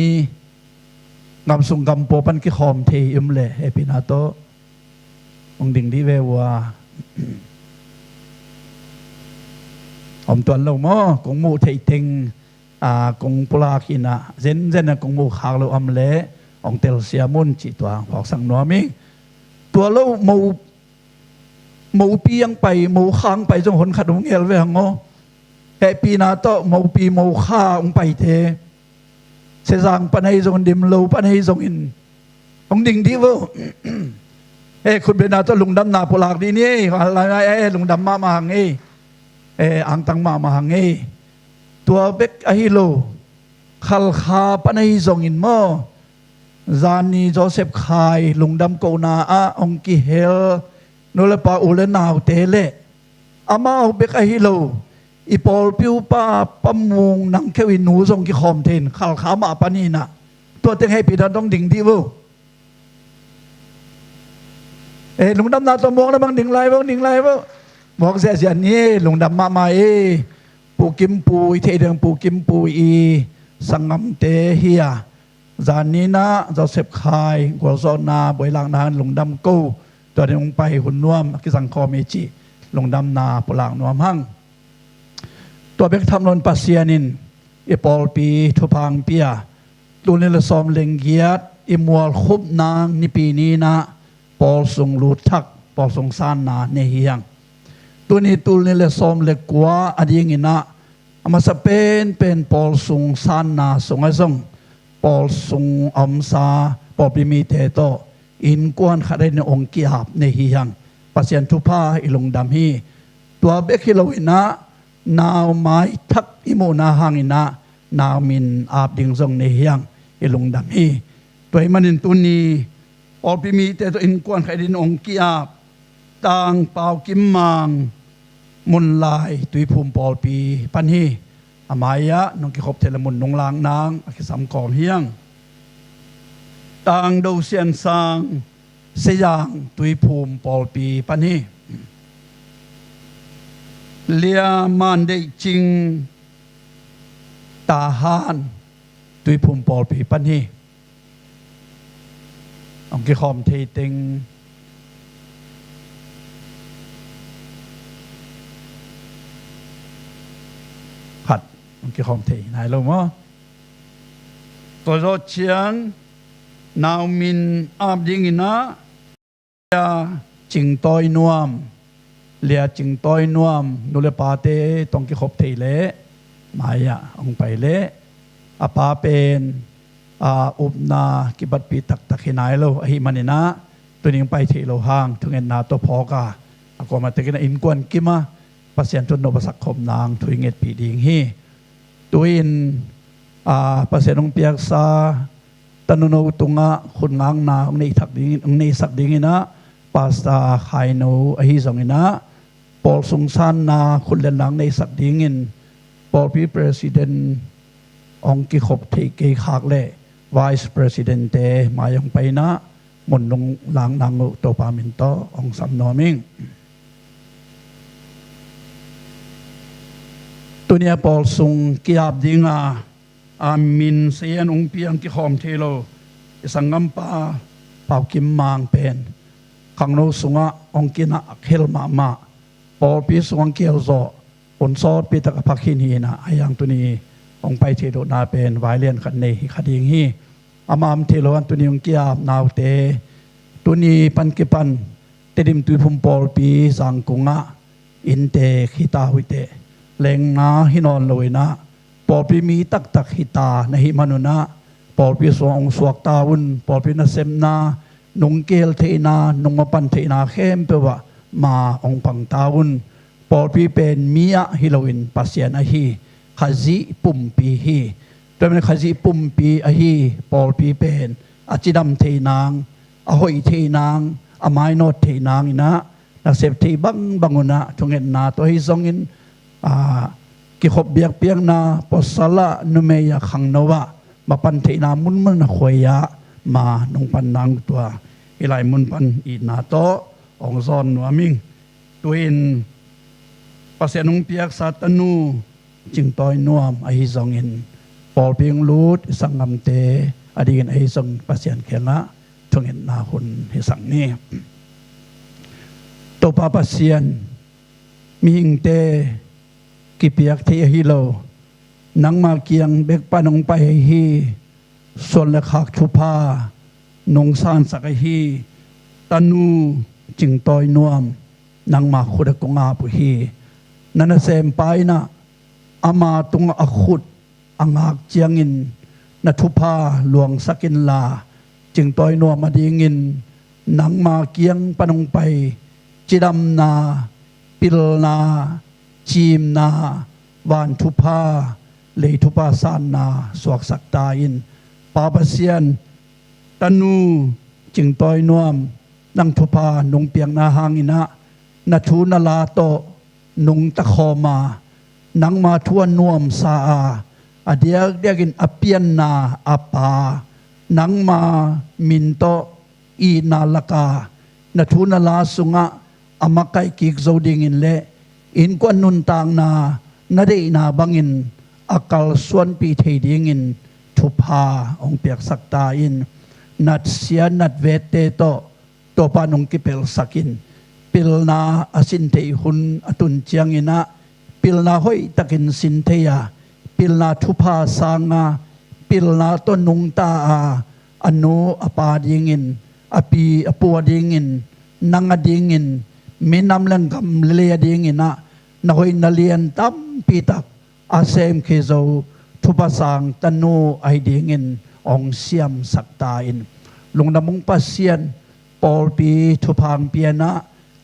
งามสุงกำปอปันกิขอมเทอิมเล่เอปินาโตองดิ่งดีเววัวอมตัวนเราหม้อกงมูเทเต็งกงปลากินะเจนกงมูขากเราอมเล่องเตลเซียมุนจิตัวพอกสังนัวมิตัวเรามูปียังไปมูค้างไปจงหนขัดงเงลเวงโง่เอปีนาโตมูปีมูข้าองไปเทเสจางปันให้จงดิมโลปันให้จงอินองดิ่งดีเวคุณเป็นนาโตลุงดำนาปลากดีนี่อะไรลุงดำมาหังอังตังมาหังตัวเบกอหิโลขัลคาปันให้จงอินโมจานีโจเซฟคายลุงดำโกนาองกิเฮลโนเลปาอุเลนาวเตเลอามาเบกอหิโลอีปอลพิวปาปมุงนังเควินูทรงกิคอมเทนขัลคามาปานีนะตัวเต็งให้ปีดันต้องดิ่งดีวลุงดำนาตัวมองแล้วบางดิ่งไรบ้างดิ่งไรบ้างมองเสียนี้ลุงดำมาปูกิมปูเทเดงปูกิมปูสังกัมเตเฮียจานนี้นะจะเสพคายกัวโซนาบวยลางนานลุงดำกู้ตัวเดียงไปหุ่นนวมกิสังคอเมจิลุงดำนาปลางนวมหั่งตัวเบกทำนนปัสเซียนินอีปอลปีทุพังเปียตัวนี้ละซอมเลงเกียดอิมัวลคุบนางนิปีนี้นะปอลทรงลูทักปอลทรงซานนาเนเฮียงตัวนี้ตัวนี้ละซอมเล็กกว่าอดียงินะอามาสเปนเป็นปอลทรงซานนาทรงไอทรงปอลทรงอัมซาปอลปิมีเตโตอินกวนขัดในองค์กิฮาบเนเฮียงปัสเซียนทุพาอิลงดำฮีตัวเบกิโลวินะนาวไม้ทักอิโมนาหังอินะนาวมินอาบดิงทรงเนเฮียงอิลงดำฮีตัวมันอินตุนีปอลปิมีเตโตอินกวนขัดในองค์กิฮาบต่างเปล่ากิมมังมุนลายตุยภูมิปอลปีปันฮีอามายะนงกิขบเทลมุนนงลางนางอคิสัมกอมเฮียงต่างดูเซียนซางเสียงตุยภูมิปอลปีปันฮีเลียมันได้จริงตาหานตุยภูมิปอลปีปันฮีองกิขอมเทเต็งขัดมันกี่คอมเทนายลงมั้งตัวรถเชียงนาวมินอาบดิงินะเลียจิงต้อยนวมเลียจิงต้อยนวมนุเลปาเตต้องกี่คบเทเลมายะองไปเลอาปาเป็นอุบนากิบัดปีตักตักนายโลอหิมันนะตัวนี้ไปเทโลห้างทุเงินนาตัวพอกาอากมาเตกินอินกวนกิมาปัสยันตุนโนปัสสักคมนางถุยเงตปีดิงฮีตัวอินปัสยันองเปียกซาตันโนตุงะคุณงางนาองในทักดิงองในสักดิงินะปัสตาไข่โนอหิสงินะปอลสุงซานนาคุณเลนลังในสักดิงินปอลพีประธานองกิขบเทเกขากเล่ไวส์ประธานเตมายังไปนะมนลงหลังนางโตปามินโตองสัมนอมิงตัวนี้ปอลซุงกิอาบดิงอามินเซียนองเปียงกิขอมเทโลสังกัมปาเป่ากิมมังเป็นขังโนสุงะองกินะเคลมาปอลปีสุงเกียวโซปนซอดปีตะกพักขินีนะไอยังตัวนี้องไปเทโดนาเป็นไวเลียนขันเนฮิคดีงฮีอามามเทโลอันตัวนี้องกิอาบนาวเตตัวนี้ปันกิปันเตดิมตุยพุมปอลปีสังกุงะอินเตขิตาหุเตเลงนาฮินอนลอยนะปอปีมีตักตักฮิตาในหิมานุนะปอปีสวงสวกตาวุนปอปีนัสเซมนานุงเกลเทนานุงมาปันเทนาเข้มเปวะมาองปังตาวุนปอปีเป็นมียฮิโลวินปัสยานะฮีขจิปุ่มปีฮีโดยมันขจิปุ่มปีอฮีปอปีเป็นอจิดัมเทนางอหอยเทนางอไมโนเทนางนะนักเสพเทบังุนะทุงเงินนาตัวฮิซงอินกิขบเบียกเปียงนาปอสละนุเมียขังนวะมาปันเทนามุนมันขวยะมานงปันนางตัวอิไลมุนปันอีนาโตองซอนนัวมิงตัวอินปัสยานงเปียกสัตนู จึงต้อยนวมไอซองอินปอลเพียงรูดสังกำเตอดีกันไอซองปัสยันเขียงะทงเห็นนาคนให้สังนี้ตัวปาปัสยันมีหิงเตกิเปียกที่ฮิโลนังมาเกียงเบกปานงไปฮีส่วนละขากชุพานงซานสักฮีตานูจึงต้อยนวมนังมาขุดกงอาปุฮีนันเซมไปนะอามาตุงอขุดอังากเจียงินนัทุพาหลวงสักินลาจึงต้อยนวมมาดีงินนังมาเกียงปานงไปจิดำนาปิลนาจีมนาวานทุพาเลยทุพาสานนาสวกสักตาอินปาปเซียนตนูจึงต้อยนวมนังทุพานงเปียงนาหางอินะนัทูนาลาโตนงตะคอมานังมาทวนนวมสาอาเดียกเดียกินอเปียนนาอาปานังมามินโตอีนาลกานัทูนาลาสุงะอามาไกกิกโซดิงินเลอินกวนนุนตางนานาเดนาบังอินอากาลส่วนปีเทดิงินทุพาองเปียกสักตาอินนัดเสียนัดเวเตโตตัวปานงกิเปลสักินปิลนาอสินเทหุนอตุนเจียงอินะปิลนาห้อยตะกินสินเทียปิลนาทุพาสางาปิลนาต้นนุงตาอาอนุอปาดิงินอปีอปัวดิงินนังอดิงินมินำลังกำเลียดิงินะนห้อยนเลียนตั้มปีตักอาเซมเคโซทุพาสางตนูไอดิงินองเสียมสักตาอินลงนำมุงปัสเซียนปอลปีทุพังเปียนะ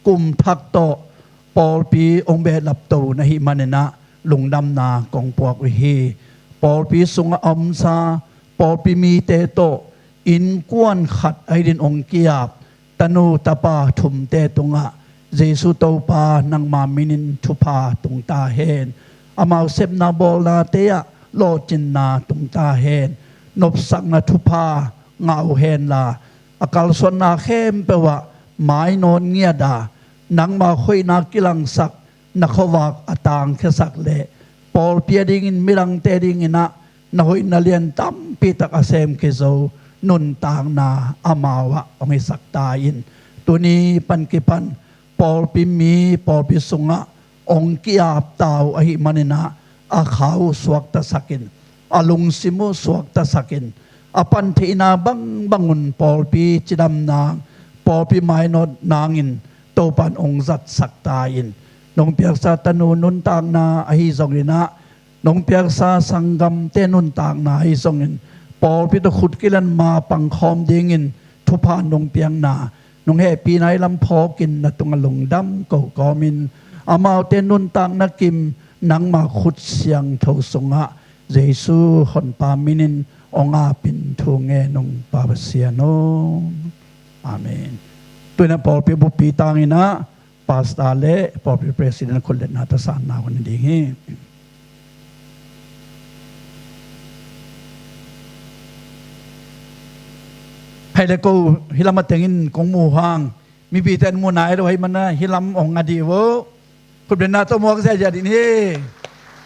กุมทักโตปอลปีองเบลับโตนะฮิมันนะลงดำนากองปวกวิฮีปอลปีสุงอมซาปอลปีมีเตโตอินกวนขัดไอดินองกิยาบตนูตาปาทุมเตตุงะเจสุโตปานังมามินินทุพาตุงตาเฮนอามาเซบนาบอลนาเตยโลจินนาตุงตาเฮนนบสักนาทุพางาเฮนลาอากาลสนนาเข้มเปวะหมายนนเงียดานังมาคุยนากิลังสักนักวากอตางเคสักเละปอลเปียดิงินมิลังเตดิงินะนักคุยนาเลียนตั้มปีตักอาเซมเคโซนุนตางนาอามาวะองสักตาอินตัวนี้ปันกิปันปอลปิมีปอลปิสุงะองกิอาบตาวอหิมันินะอาขาวสวกตะสักินอาลุงซิมุสวกตะสักินอปันเทนาบังุนปอลปีจิดำนางปอลปีไม้นดนางอินโตปันองจัดสักตาอินนงเปียกซาตนูนุนตางนาอหิซองอินะนงเปียกซาสังกัมเตนุนตางนาอหิซองอินปอลปีตะขุดกิลันมาปังคอมดิงินทุพานงเปียงนานงเฮปีไหนลำพอกินนะตรงลงดำกอมินอามาเตนุนตางนักกิมนังมาขุดเสียงเทาสงะเยซูหอนปามินินองอาปินทูเงนงปาบเสียโนอาเมนตัวนั้นปอลปีบุปีตางอินะปาสตาเลปอลปีประธานคนเล่นนาตสานนาวันนี้งี้ให้เลกูฮิลามาเตงินกงมูฮางมีปีเตนมูนายเราให้มันนะฮิลามองอดีวะคุณเป็นนาตัวมวกเสียจดินี่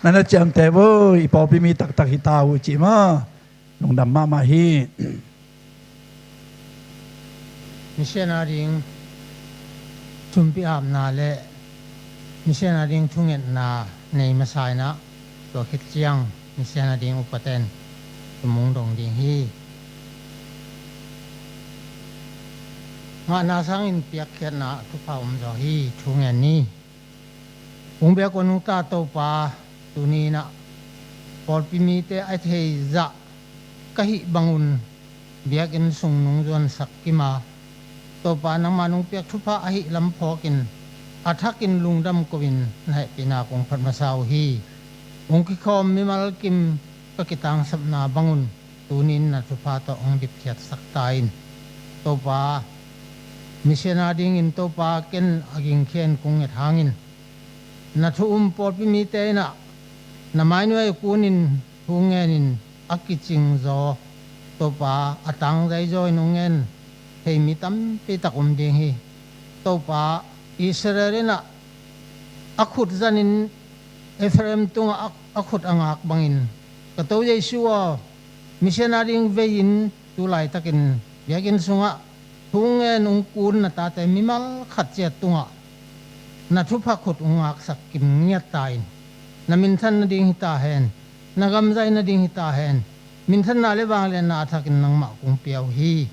นั่นจะจำแต่ว่าอีปอปีมีตักฮิตาวุจิมาลงดำมาฮีมิเชนาริงทุมพิอามนาเลมิเชนาริงทุ่งเงินนาในมาสายนะตัวคิดเจียงมิเชนาริงอุปเทนสมงดงดิงฮีงานาสังอินเปียกเขียนนาทุพาอมจอฮีทุ่งเงินนี้องเบียกวนุตาโตปาตุนีนะปอลปิมีเตไอเทจะกะหิบังอุนเบียกินสุงนุงจวนสักกิมาตัวปานังมานุงเปียกทุพะอหิลำพอกินอาทักกินลุงดำกวินในปีนาคงพันมาสาวฮีองคิคอมมิมาลกิมกะกิตังสับนาบังอุนตูนินนัทุพะต่อองดิบเขียดสักตายนตัวปามิเชนาดิงอินตัวปาเกินอากิงเขียนคงเงทางินนัทุปอลปิมีเตนะนาไม่นวยกูนินหูเงินินอักกิจิงโซตัวปาอตังใจจอยนงเงินเฮมิตัมปีตะกุมดิงฮีตัวปาอิสราเอลนะอักขุดจันิน Ephraim tunga akot angak bangin kato Yeshua missionarying vein tulay takin yakin sunga tungen ungkun na tatay mimal khatya tunga na thupakot ungak sakim ngiyatain na minsan na ding hitahen nagamzay na ding hitahen minsan na lebang len na atakin ng makung piyaw hi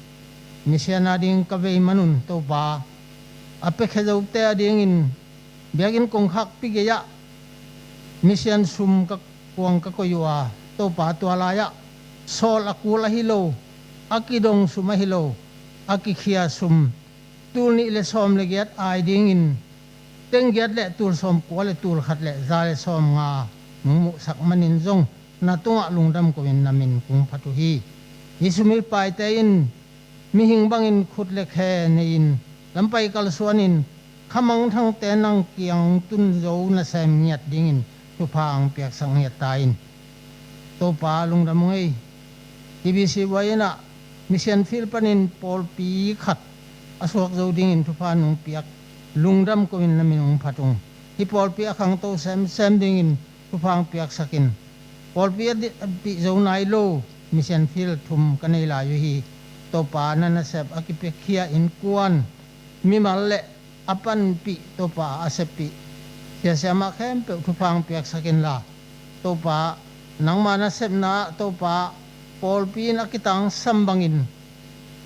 missionary kavei manun to ba apek hezaw te adingin biagin kong hak pigaya mission sum ka kuang ka koyua to pa tualaya sol akula hilo akidong sumahilo akikhia sum tulni le som legiat ai dingin tenggiat le tul som kwale tul khat le zale som nga mu sak manin jong na tunga lungdam ko in namin kung patuhi isumi pai te in mi hing bangin khut le khe nein lampai kalsuanin khamang thang te nang kiang tun zo na sem ngiat dingin tu phang piak sang ngiat tain to pa lungdam ngei TBC wayna mission field panin pol pi khat aswak zo dingin tu pha nung piak lungdam ko in namin ung phatung hi pol pi akhang to sem dingin tu phang piak sakin pol pi zo nai lo mission field thum kanei la yu hi to pa na na sep akipekhia in kuan mi mal le apan pi to pa asepi sia sama khem pe thu phang piak sakin la to pa nang mana sep na to pa pol pi na kitang sambangin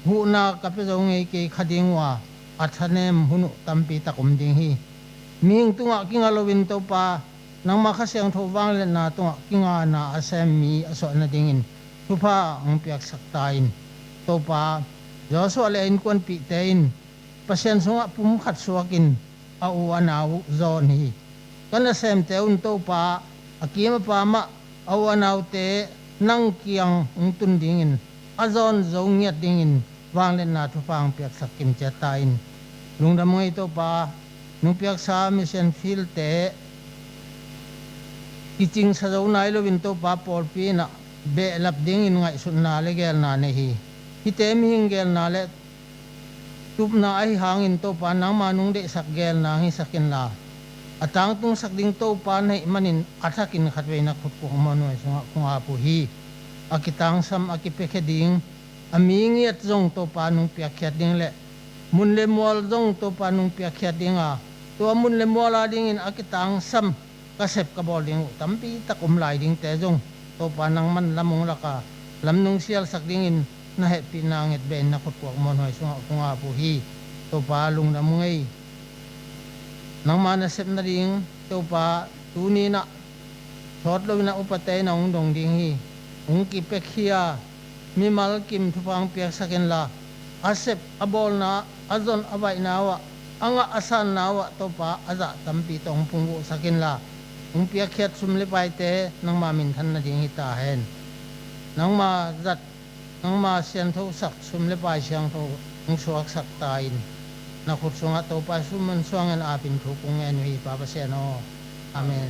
hu na kape zo ngei ke khadingwa athanem hunu tampi takum ding hi ming tunga kingalowin to pa nang makasyang thowang le na tunga kinga na asem mi aso na dingin thupa ang piak saktain to pa Joshua le in kon pi tein pasien sunga pum khat suakin au anau zon hi kana sem teun to pa akima pa ma au anau te nang kiang ungtun dingin azon zongiat dingin wang len na thupang piak sakim chatain lungdam ngai to pa nung piak sa mission field te kiching sa zo nai lo win to pa pol pi na be lap dingin ngai sun na le gel na ne hi hitem hingel na le tup na ai hangin to pa nang manung de sak gel na hi sakin la atang tung sak ding to pa nei manin athakin khatwe na khut ko manoi sunga kunga pu hi akitang sam akipekhe ding amingi at zong to pa nung piakyat ding le munle mol zong to pa nung piakyat ding a to munle mola ding in akitang sam kasep ka bol ding tampi takum lai ding te zong to pa nang man lamong laka lamnung sial sak ding in na happy nangit ben na khut ko manoi sunga kunga pu hi to pa lung na mungai nang mana sep na ding to pa tuni na thot lo na upate na ung dong ding hi ung ki pekhia mi mal kim thupang piak sakin la asep abol na azon abai nawa anga asan nawa to pa aza tampi tong pungu sakin la ung piak khiat sumle pai te nang ma min than na ding hi ta hen nang ma zat nang ma sian tho sak sumle pai siang tho ung suak sak tain na khut sunga to pa suman suangan apin thu kung en wi pa pa se no amen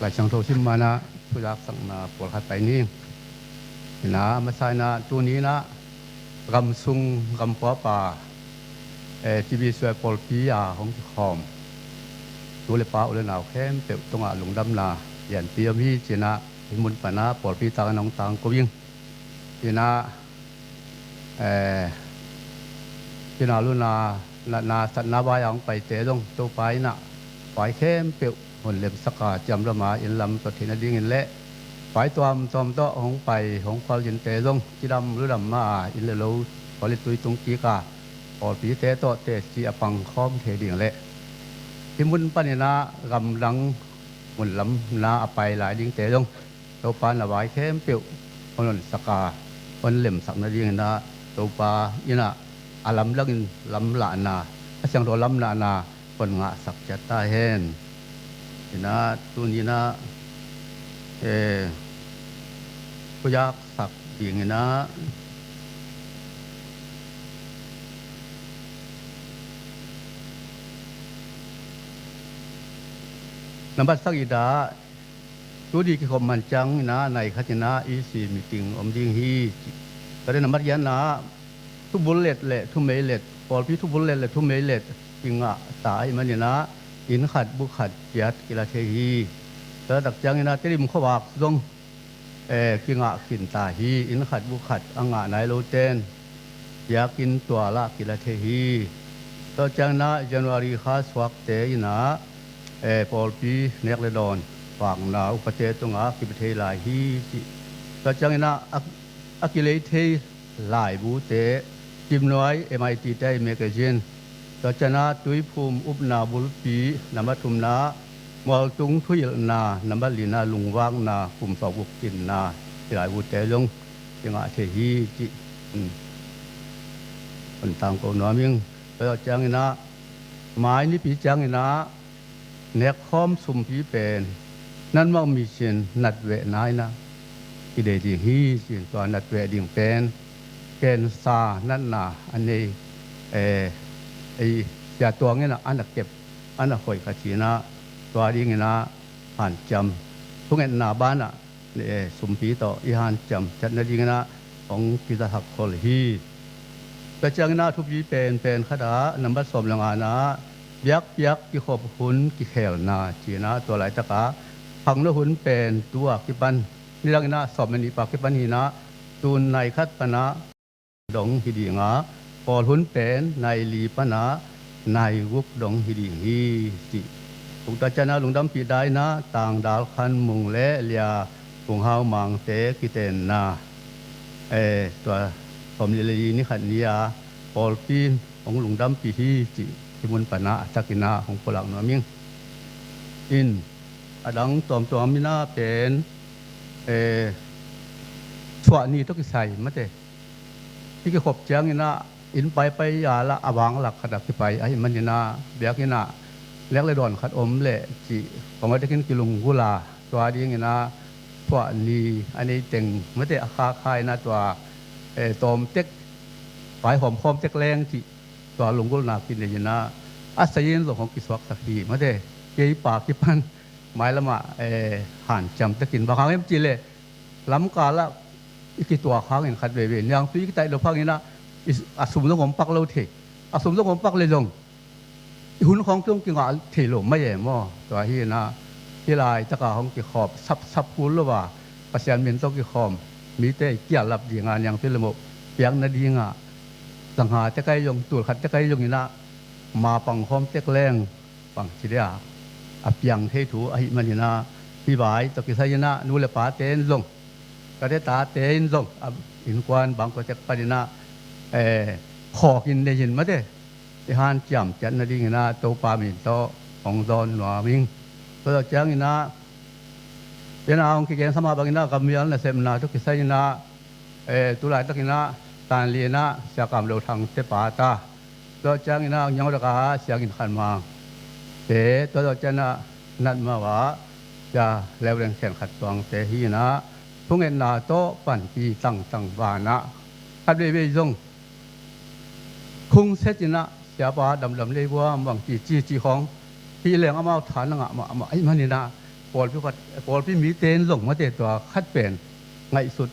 lại chẳng thấu xin mà na tôi đãสั่งnaปวดขัดไปนี่นะมาใส่นะตัวนี้นะกำซุงกำปัวป่าที่มีส่วนปอลปีของคอมตัวเล็บป่าอุลนาวเข้มเปิดตรงอ่ะหลงดำนายันเตียมีจีน่าหิมุนปนาปอลปีตางน้องตางก็วิ่งจีน่าลุนาสัตนาบายองไปเตะตรงตัวไปนะไปเข้มเปิดคนเล็บสกัดจำละมาอินลำตัวที่นั่นดิ้งอินเละไปตัวตอมโตของไปของความยินเตะตรงที่ดำหรือดำมาอินเลโลพอลิตุยตรงกีกาพอปีเตะโตเตะจีอปังคอมเทดิ่งเละที่มุนปนินากำลังมุนลำนาไปหลายดิ้งเตะตรงตัวปานละไว้เข้มเปิดคนสกัดคนเล็บสักนั่นดิ้งนะตัวปาอินะอาลำลังลำละนาถ้าเสียงตัวลำละนาคนงะสักจัตตาเฮนนะตัวนี้นะก็ยากสักอย่างนี้นะ นับสักอีดาตัวดีที่คมมันจังนะในคตินะอีสีมีติงอมดิงฮีแต่ในนับยันนะทุบุลเลตเละทุเมเลตพอพี่ทุบุลเลตเละทุเมเลตจิงอะตายมันเนี่ยนะอินขัดบุขัดยัดกิลาเทฮีแต่ตักจังนะที่ริมขวากตรงกิงอะกินตาฮีอินขัดบุขัดอ่างะไหนโลเตนอยากกินตัวละกิลาเทฮีต่อจากนั้นจันวารีข้าสวักเตยนะพอปีเนกเลดอนฝั่งนาอุปเทตงอากิบเทลายฮีต่อจากนั้นอากิเลเทลายบูเตจิมน้อยMIT ได้เมกเจนต่อจากนั้นตุยภูมิอุปนาบุลปีนำมาทุมนามอลตุงทุยนานำมาลีนาลุงว่างนาภูมิสาวบุกินนาที่ลายบูเตลงยังอาเทฮีจิคนต่างคนน้อยมิ่งต่อจากนั้นหมายนี้ปีจังนะเนกคอมสุมพีเป็นนั่นว่ามีเช่นนัดเวนายนะกิเลสฮีสิ่งตัวนัดเวดิ่งเป็นเกณฑ์ซานั่นนะอันนี้อย่าตัวงี้นะอันนักเก็บอันนักคอยขัดชีนะตัวดิ่งนะหันจำทุกเงินหน้าบ้านอ่ะสุมพีต่ออีหันจำจัดนั่นดิ่งนะของกิจหักคนฮีแต่จังนะทุกปีเป็นขดานำบัตรสมลังอานะยักกิขบหุนกิเขลนาจีนะตัวไหลตะกาพังนหุนเป็นตัวกิปันนี่ลังนะสอบมันนีปากกิปันหินะตูนในคัดปนะดงหิดีงาปอลหุนเป็นในลีปนะในวุกดงหิดีฮีจิตุกตาจนะลุงดำปีได้นะต่างดาวคันมุงและเลียปุงเฮามังเตกิเตนนาตัวสมลีลีนี่ขันนี้ปอลปีนของลุงดำปีฮีจิที่มุนปนะสักินาของพลังน้อมิงอินอดังตัวมินาเป็นสวานีต้องใส่มาเตที่กขบเจียงนี่นะอินไปยาละอวังหลักขดับที่ไปไอ้มันนี่นะเบียกนี่นะเล็กเลยดอนขัดอมเละจีผมว่าจะกินกิลุงกุลาตัวนี้นี่นะสวานีอันนี้เต็งมาเตอาคาคายนะตัวตอมเต็กปลายหอมพร้อมเต็กแรงจีตัวหลวงกุลนากินเลยนะอาศัยยินหลวงของกิสวักสักทีมาเตเกี่ยปากกิปันหมายละมาหันจำตะกินบางครั้งเอ็มจีเลยล้ำกาละอีกตัวค้างอย่างขัดเวียนอย่างตัวอีกแต่เราพังนี่นะอาสมต้องผมปักเราเถอาสมต้องผมปักเลยลงหุ่นของต้องกินอ่ะเถลงไม่แย่หม้อตัวที่นะที่ลายตะกาของกิขอบซับหุ่นหรือว่าประชาชนต้องกิขอบมีแต่เกี่ยวรับดีงานอย่างที่ระบบเปียงนาดีงะสังหารจะใกล้ยงตัวขัดจะใกล้ยงนี่นะมาปังหอมเต็กแรงปังทีเดียอเปียงเทถูอหิมันนี่นะพี่บ่ายตะกิไซนะนูเลปาเต้นลงก็ได้ตาเต้นลงอินควันบางก็จะปฏินะขอกินได้ยินมาเด้ที่ฮันจำจันนาดีกินะโตปามินโตของดอนหนวมิงก็จะจังกินะเป็นเอาของกิเกนสมาบังกินะกับมีอันละเสมนาทุกิไซนะตุลาตะกินะตานเลียนะเสียกรรมเราทางเตปาตาก็จังกินะยังรักษาเสียกินขันมาเตตัวจะนัดมาว่าจะแล้วแรงแข่งขัดตวงเตหีนะทุกเงินนาโตปั่นปีตั้งวานะขัดเวย์ยงคุงเสจินะเสียบาดำเลยว่าบางจีของพี่แรงเอามาฐานงะมาไอ้มันนี่นะปอลพี่มีเต้นลงมาเตตัวขัดเป็นไงสุด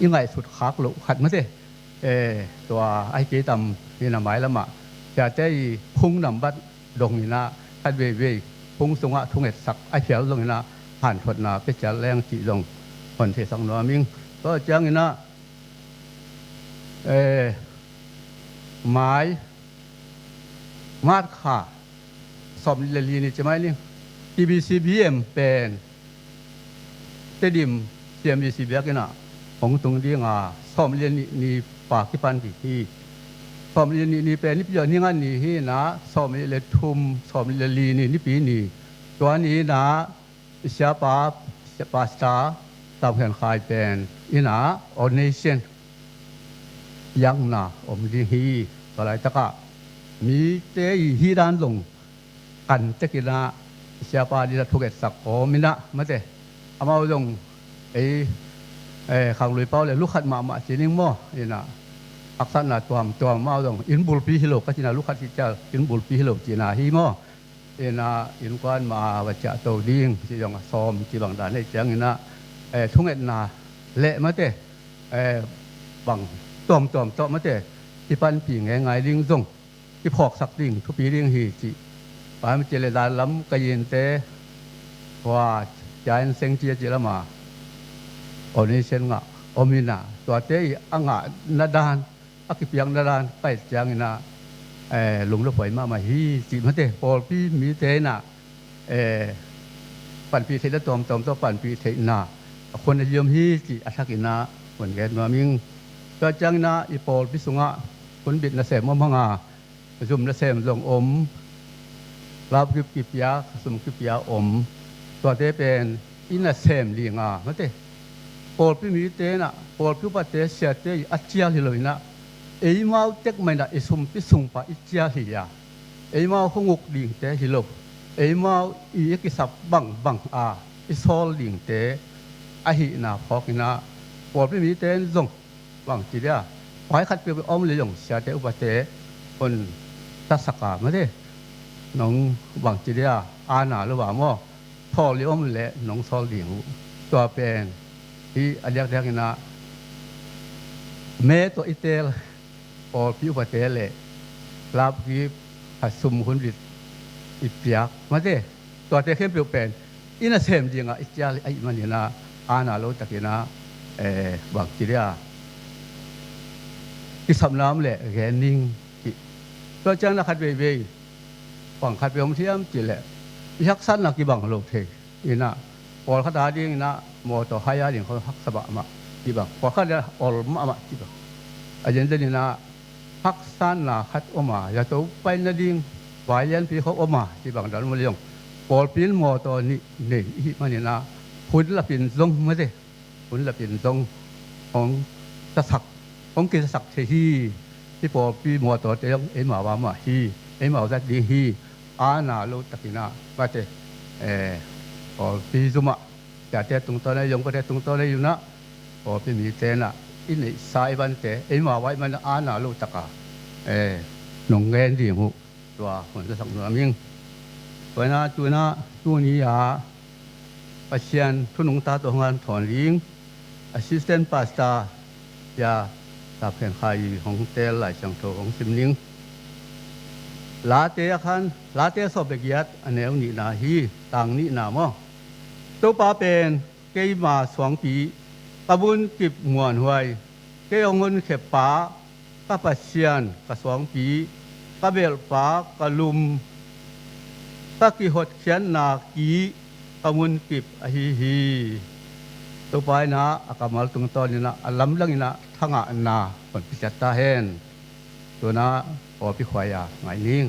ยังไงสุดคักลุขัดมาเตตัวไอ้เกตำนี่นะหมายละมาจะได้พุ่งนำบัดดงนี่นะขัดเวย์พุ่งสงะทุ่งเอ็ดสักไอ้เขียวลงนี่นะผ่านผลนาเป็นจะแรงจีลงคนเทสังนวมิงก็จังนี่นะหมายมาดขาสอบเรียนนี่จะไหมนี่ TBCBM เป็นเตดิม CMBCBM กันนะของตรงนี้งาสอบเรียนนี่ปากที่ปันที่สอบเรียนนี่เป็นนี่ประโยชน์นี่งานนี่ที่นะสอบเรียนทุ่มสอบเรียนนี่ปีนี่ตัวนี้นะเสียปาสตาตามแผนขายเป็นอีนะออเนชั่นยังนะอมดีฮีอะไรตะกะมีเตยฮีด้านลงกันตะกินะเสียปาดีทุกเอ็ดสักโอมินะมาเตเอามาลงขังลุยเป้าเลยลูกขัดมาจีนิงมั่วนี่นะอักษรนาตัวมาลงอินบุลปีฮิโลก็จีน่าลูกขัดที่จะอินบุลปีฮิโลจีน่าฮีมั่ว ena in kwan ma wacha to ding chi yong som chi bang dan le chang ina thung et na le ma te bang tom to ma teที่ปันปีงไงลิงซงที่พอกสักลิงทุปีลิงฮีจิปามเจริญล้ำกยินเตว่าใจเซ็งเจียจิละมาโอนี้เช่นงะโอมินาตัวเตยอ่างะนาดานอักเปียงนาดานไปจางนะลุงรถไฟมาฮีจิมาเตปอลพี่มีเตนะปันปีเทละตอมตัวปันปีเทนะคนนิยมฮีจิอาชักินะเหมือนกันมามิงก็จังนะอีปอลพิสุงะคนบิดนาเสมมังอาจุ่มนาเสมลงอมรับกิบยาสมกิบยาอมตัวเตเป็นอินาเสมลีงาไม่เตปอลพิมีเตนะปอลพิปัตเตเสียเตอัจฉริยะเลยนะเอ้ยมาเต็กไม่นะอิสุมพิสุงปะอิจฉริยะเอ้ยมาหงกลิงเตฮิโลเอ้ยมาอีกิสับบังอิซอลลิงเตอะหินาพอกินะปอลพิมีเตนซงบางทีเดียพอยขัดเปรียบอ้อมเลยอย่างเสียเตอุบัติเหตุคนตัดสกัดมาดิน้องบางทีเดียอาณาหรือว่ามั่วพ่อเลี้ยงมันแหละน้องซอลเหลียงตัวเป็นที่อันเดียกนะแม่ตัวอิเตลพอพิอุบัติเหตุเลยรับกีหัดซุ่มคนบิดอิเปียกมาดิตัวเตเข้มเปรียวเป็นอินาเซมจริงอ่ะอิจฉาไอ้มันเนี่ยนะอาณาโลตะกี้นะบางทีเดียที่สำน้ำแหละแกนิ่งก็จังนักขัดเบยฝั่งขัดเบยมเทียมจีแหละยักษ์สั้นนักกีบังโลกเทอีน่ะพอขัดดาดิ้งนะมอต่อหายาดิ้งเขาฮักสบะมากีบังพอขัดเนี่ยออลมากีบังอาจารย์เดนี่นะฮักสั้นนะขัดออกมาอย่าตัวไปนะดิ้งวายยันพี่เขาออกมากีบังดันมาเลี้ยงพอปีนมอต่อนี่อีมันนี่นะหุ่นละปีนทรงมาสิหุ่นละปีนทรงของตะสักผมกินสักทีที่พอพี่มัวตัวเดียวมาว่ามาฮีมาจะดีฮีอาณาโลตะกินาว่าเจพอพี่จุมาแต่เตตรงตัวนี้ยงก็เตตรงตัวนี้อยู่นะพอพี่มีเตนะอินี่สายบันเตมาไว้มันอาณาโลตะกาหนุ่งเงินดีหูตัวมันจะสักหน่อยมิ่งวันนั้นตัวนี้ปัจจัยทุนงตาตัวงานถอนลิง assistant pastor ยาตาเพียงใครของเตลไหลจังโถของสิมนิงลาเตะคันลาเตะสอบเกียรติอันแนวนี้นาฮีต่างนี้นามอตัวป้าเป็นเกี่ยมา2 ปีกระบุนกิบหมวนหวยเกี่ยเงินเข็บป้าก็ปัจเจียนก็2 ปีก็เบลป้าก็ลุมก็กี่หดเขียนนากีกระบุนกิบฮีตัวไปนะอากาศตรงตอนนี้นะอัลลัมลังนี่นะทั้งอันนาผลพิจารณาเห็นตัวนะพอพิขวายไงนิ่ง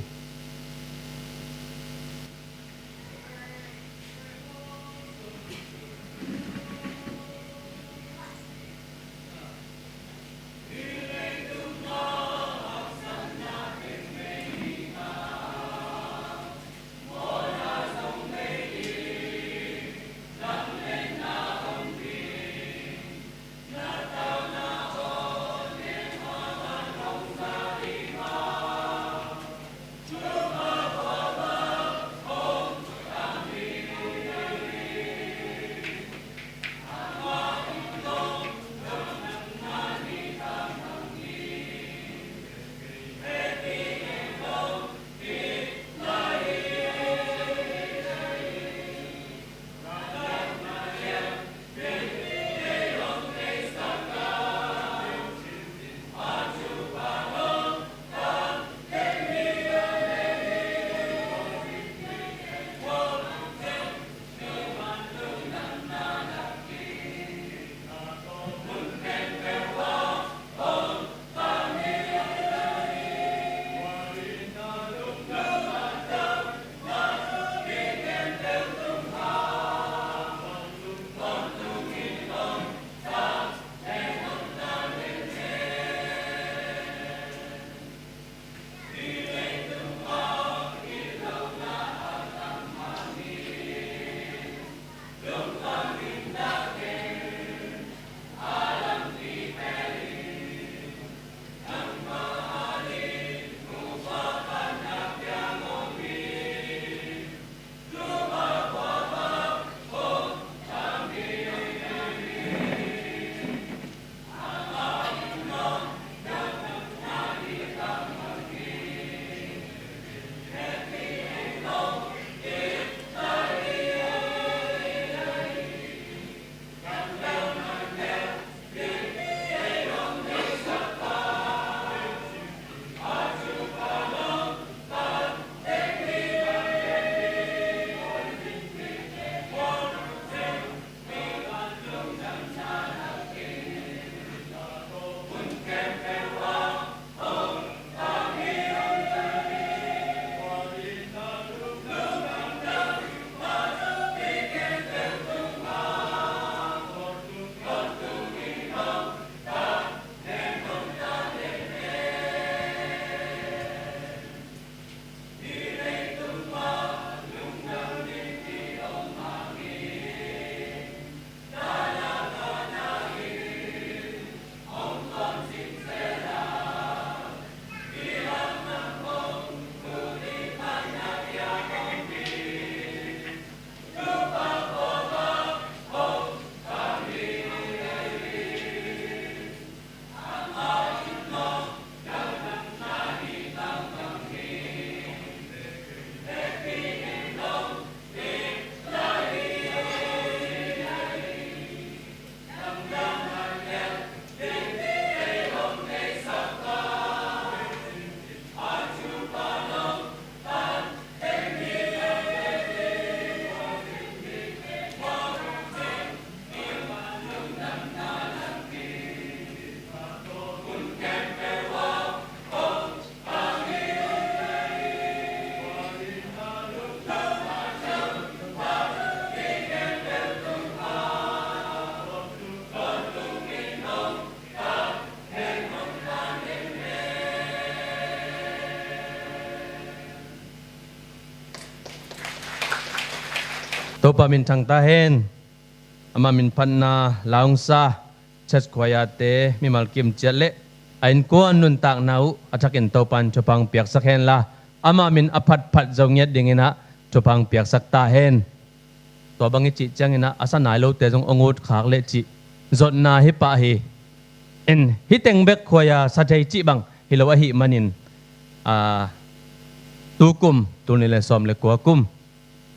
to pa min thang ta hen ama min phanna laung sa chas khoya te mi malkim chale ain ko anun tak nau athakin to pan chopang piak sak hen la ama min aphat phat zonget dingina chopang piak sak ta hen to bangi chi changina asa nai lo te jong ongut khak le chi zot na hi pa hi en hi teng bek khoya sa thai chi bang hi lo hi manin tu kum tu ni le som le kwa kum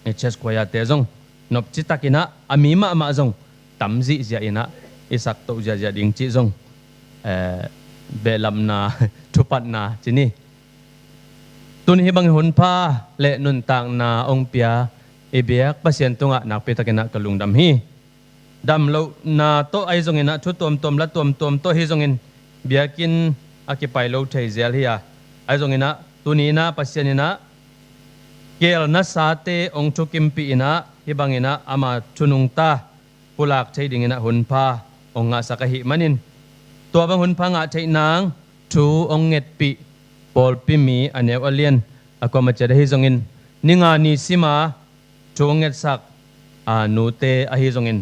e ches khoya te jong nop chi takina ami ma jong tamzi zia ina isak to zia ding chi jong belam na thupat na chini tun hi bang hun pha le nun tang na ong pia e biak pasien tunga nak pe takina kalung dam hi dam lo na to ai jong ina thu tom la tom to hi jong in biakin akipai lo thei zel hi a ai jong ina tuni na pasien ina kel na sate ong chukim pi ina hi bang ina ama chunung ta pulak thei ding ina hun pha ong nga sakahi maninตัวบางคนพังอาใช้นางชูองเงตปีปอลปิมีอันเนวอเลียนอากมาจะได้ฮิจงอินนิงานีสิมาชูองเงตสักนูเตอฮิจงอิน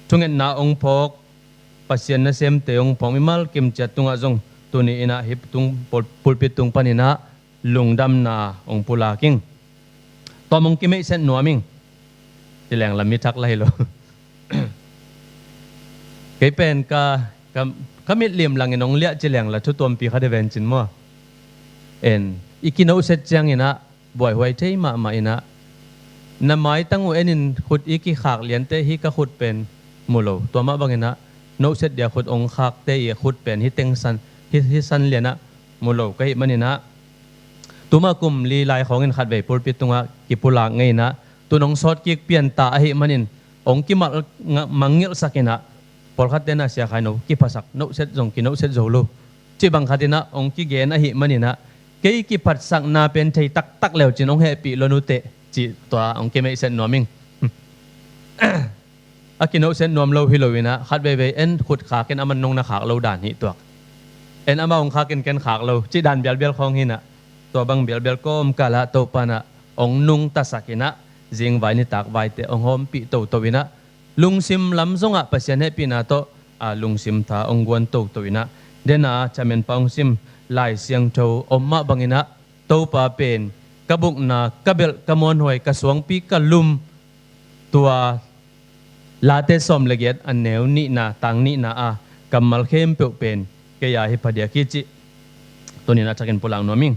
ทุงเงตนาองพกปัสยันนเซมเตองพงมิมัลกิมจัดตุงอาจงตัวนี้นะฮิปตุงปุลปิตุงปานินะลุงดำนาองปุลากิงตัวมงกิไม่เส้นนัวมิงที่แหลงลำมิทักไล่โลเกยเป็นก็มิดเหลี่ยมหลังน้องเลี้ยเจริญละทุกตัวปีเขาได้เวนจินมั่วอีกินเอาเสร็จจังอินะบ่อยไว้เที่มาอินะน้ำไม้ตั้งเอ็นินขุดอีกิขากเลี้ยนเตฮิก็ขุดเป็นมูโลตัวมาบางอินะโนเสร็จเดียวขุดองขากเตยขุดเป็นฮิเต็งสันฮิสันเลี้ยนะมูโลก็ฮิมันอินะตัวมากลุ่มลีลายของเงินขัดเวปุลปิตุงะกิปุลางไงนะตัวน้องซอดกิกเปลี่ยนตาฮิมันอินองกิมังเงลสักอินะพอขัดเดน่าเสียขายโนกิภาษาโนเซตจงกิโนเซตโจลูจีบังขัดเดน่าองกิเกนะหิมันนี่นะเกี่ยกิภาษานาเป็นไทยตักแล้วจีน้องเฮปีโลนุเตจีตัวองกิไม่เซนนัวมิงอากิโนเซนนัวมโลฮิโลวินะขัดเบเอ็นขุดขาเกนอามันนงนะขากโลด่านหิตัวเอ็นอามาองขาเกนขากโลจีด่านเบียลของหินะตัวบังเบียลก็มกาละโตปานะองนุงตัสักินะจิงไว้นี่ตักไว้เตองหอมปีโตวินะลุงซิมลำซงอ่ะปัสยันให้ปีนาโตลุงซิมท่าองกวนโตตัวนะเดน่าจะเป็นปองซิมลายเสียงโจอมมาบังอินะโตปาเป็นกระบุกนากระเบลกระมวลหอยกระสวงปีกระลุมตัวลาเตสอมละเอียดอันแนวนี่นาตังนี่นากำมัลเข้มเปลเป็นเกียให้พอดีกิจิตัวนี้น่าจะเป็นพลังนัวมิง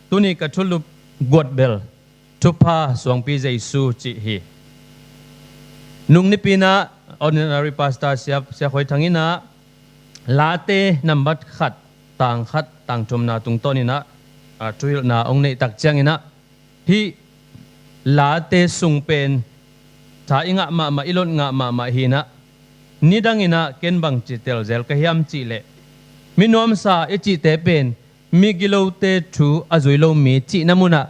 ตัวนี้กระชุลุบกวดเบลทุพาสวงปีใจสูจิฮีนุ่งนิปีนะ ordinary pasta เสียคอยทางนี้นะลาเต้นำบัดขัดต่างชมนาตุงต้นนี่นะช่วยนาองค์ในตักเจียงนี่นะที่ลาเต้สุงเป็นถ้าอิงะมาอิลอนงะมาฮีนะนี่ดังนี่นะเกณฑ์บังจิตเตลเซลก็ยามจิเลมินวมซาเอจิเตเป็นมิกิโลเตชูอาจุยโลมีจินามุนะ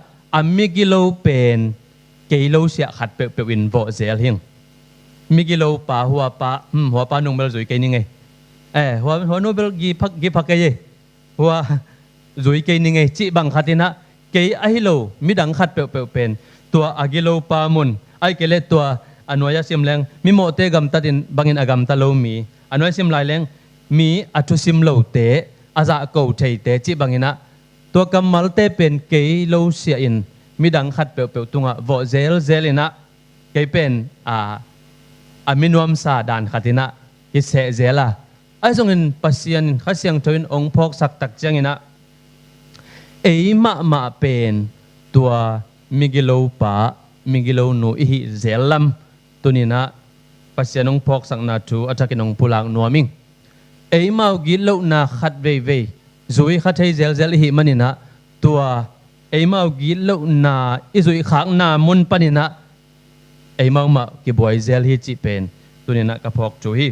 มิกิโลเป็นเกโลเสียขัดเปวินโบเซลเฮงมิกิโลป่าหัวป่านุ่งเบลจุยเกนี่ไงหัวนุ่งเบลกีพักเกยหัวจุยเกนี่ไงจิบังขัดนะเกยอหิโลมิดังขัดเปเป็นตัวอากิโลป่ามุนไอเกเลตัวอันวายซิมแรงมิโมเตกัมตัดินบังอินอากามตะโลมีอันวายซิมลายแรงมีอัตุซิมโลเตอาจะเกาเทเตจิบังอินะตัวกัมมัลเตเป็นเกยโลเสียอินมิดังขัดเปตุงะวอเซลนะเกยเป็นอามินวมซาดานขัดินะฮิเซเซล่าไอ้ส่งเงินปัสยันข้าเสียงทวินองพกสักตักจังอินะมาเป็นตัวมิกิโลปามิกิโลนูอิฮิเซลัมตัวนี้นะปัสยันองพกสักนาทูอัตกินองพุลังนัวมิงมากิโลนาขัดเวจุยขัดให้เซลอิฮิมันนี่นะตัวมากิโลนาอิจุยขางนามุนปนินะมากิบวยเซลฮิจิเป็นตัวนี้นะกระพกจูฮี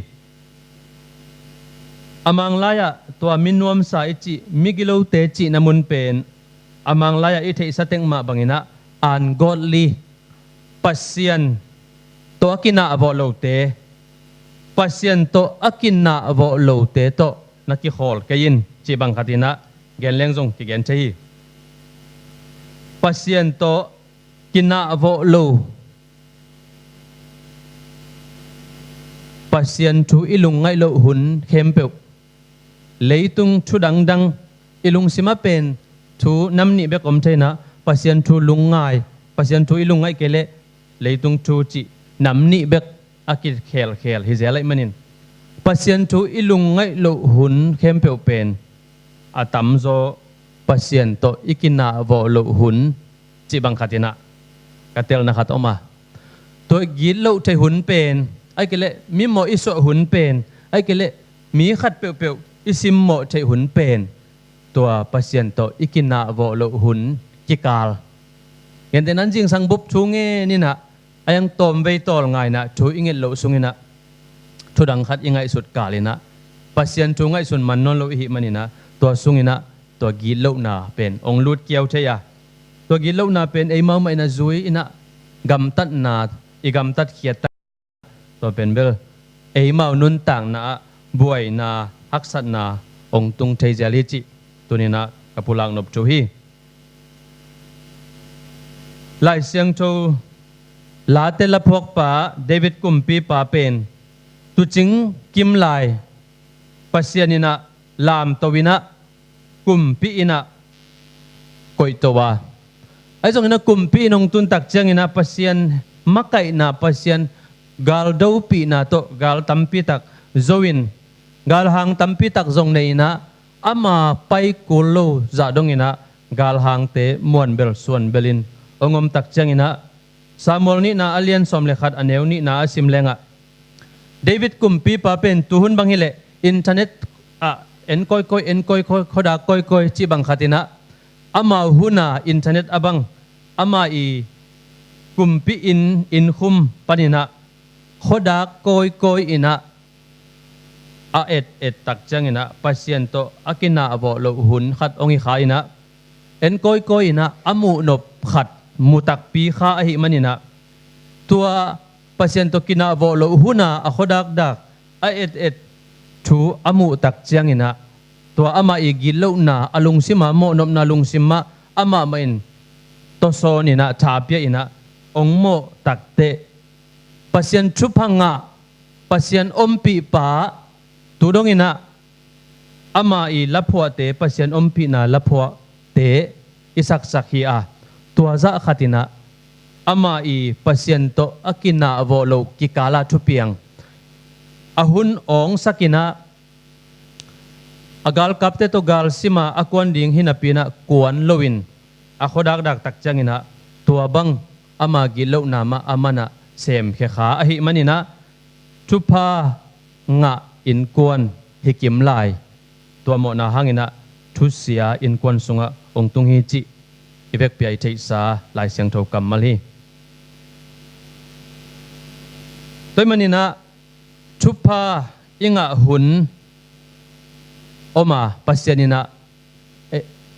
อามังลายะตัวมินวมสายจิมิกิโลเตจินามุนเป็นอามังลายะอิเทสเต็งมาบังอินะอันกอดลีปัสยันตัวกินาอโวโลเตปัสยันตัวอกินาอโวโลเตโตนักกิฮอลกยินจิบังขัดินะเกนเลงซงกิเกนเชฮีปัสยันตัวกินาอโวโล pasien thu ilung ngai lo hun khem pe leitung thu dang dang ilung sima pen thu namni bek om theina pasien thu lungai pasien thu ilung ngai kele leitung thu chi namni bek akil khel khel hi zelai manin pasien thu ilung ngai lo hun khem pe pen atam zo pasien to ikina vo lo hun chi bang khatina katel na khat oma to gil lo thai hun pen ai kele mi mo iso hun pen ai kele mi khat pe pe isim mo thai hun pen tua pasien to ikina vo lo hun kikal yen tenan jing sang bup thu nge ni na ayang tom vei tol ngai na thu ingel lo sungina thu dang khat ingai sut kalina pasien thu ngai sun man non lo hi manina to sungina to gi lo na pen ong lut kiau theya to gi lo na pen ei mau mai na zui ina gam tat na i gam tat khiat to pen bel ei mau nun tang na buai na haksat na ong tung thei jali chi tunina kapulang nop chu hi lai siang chu la te la phok pa David kumpi pa pen tu ching kim lai pasianina lam towina kumpi ina koi towa ai jong ina kumpi nong tun tak chang ina pasian makai na pasian gal do pi na to gal tampi tak zoin gal hang tampi tak zong nei na ama pai kulo za dong ina gal hang te muan bel suan belin ongom tak chang ina Samuel ni na alien som lekhat aneu ni na asim lenga David kumpi pa pen tuhun bangile internet en koi khoda koi chi bang khatina ama huna internet abang ama i kumpi in khum panina khoda koi ina a et tak changina pasien to akina abo lo hun khat ongi kha ina en koi ina amu nop khat mutak pi kha hi manina tua pasien to kina abo lo huna a khodak dak a et thu amu tak changina tua ama igi lo na alung sima mo nop na lung sima ama main to so ni na thapya ina ong mo takte pasien chupanga pasien ompi pa tudong ina ama i laphwa te pasien ompi na laphwa te isak sakhi a tua za khatina ama i pasien to akina vo lo kikala thupiang ahun ong sakina agal kapte to gal sima akwan ding hinapina kuan lowin akhodak dak tak changina tua bang ama gi lo na ma amana sem khe kha a hi manina thupa nga in kuan hikim lai tua mo na hangina thusia in kuan sunga ong tung hi chi ibek pi ai thei sa lai siang tho kamal hi toy manina thupa inga hun oma pasianina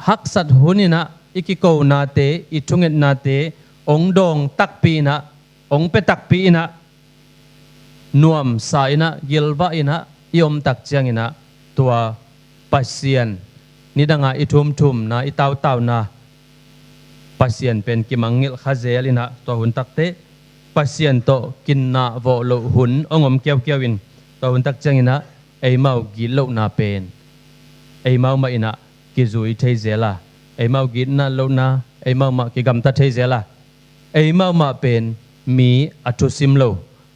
haksat hunina ikiko na te itunget na te ong dong takpi na ong pe takpi ina nuam sa ina gilba ina iom tak chiang ina tua pasian nidanga itum na itaw na pasian pen kimangil khazel ina to hun takte pasian to kinna vo lo hun ongom kiaw in to hun tak chiang ina ei mau gilo na pen ei mau ma ina ki zui thei zela ei mau git na lo na ei mau ma ki gam ta thei zela ei mau ma pen mi atu sim lo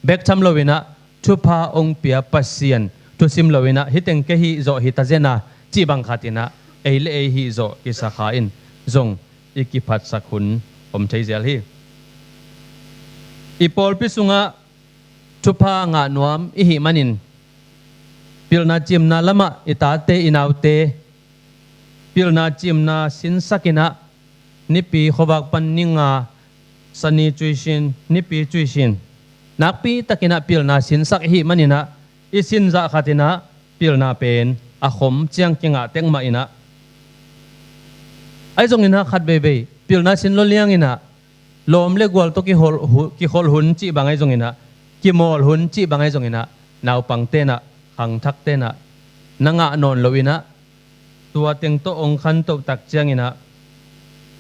bek tham lo ina thu pa ong pia pasien tu sim lo ina hiteng ke hi zo hi ta zena chi bang khatina ei le ei hi zo ki sa kha in zong iki phat sakhun om thei zel hi ipol pi sunga thu pa nga nuam i hi manin pilna chimna lama itate inaute pilna chimna sin sakina nipi khobak panninga sani chuishin nipi chuishin nakpi takina pilna sin sak hi manina isin za khatina pilna pen akhom chiang kinga tengma ina ai jong ina khat be pilna sin lo liang ina lom le gwal to ki hol hun chi bangai jong ina ki mol hun chi bangai jong ina naw pangte na hang thak te na nanga non loina tua teng to ong khan to tak chiang ina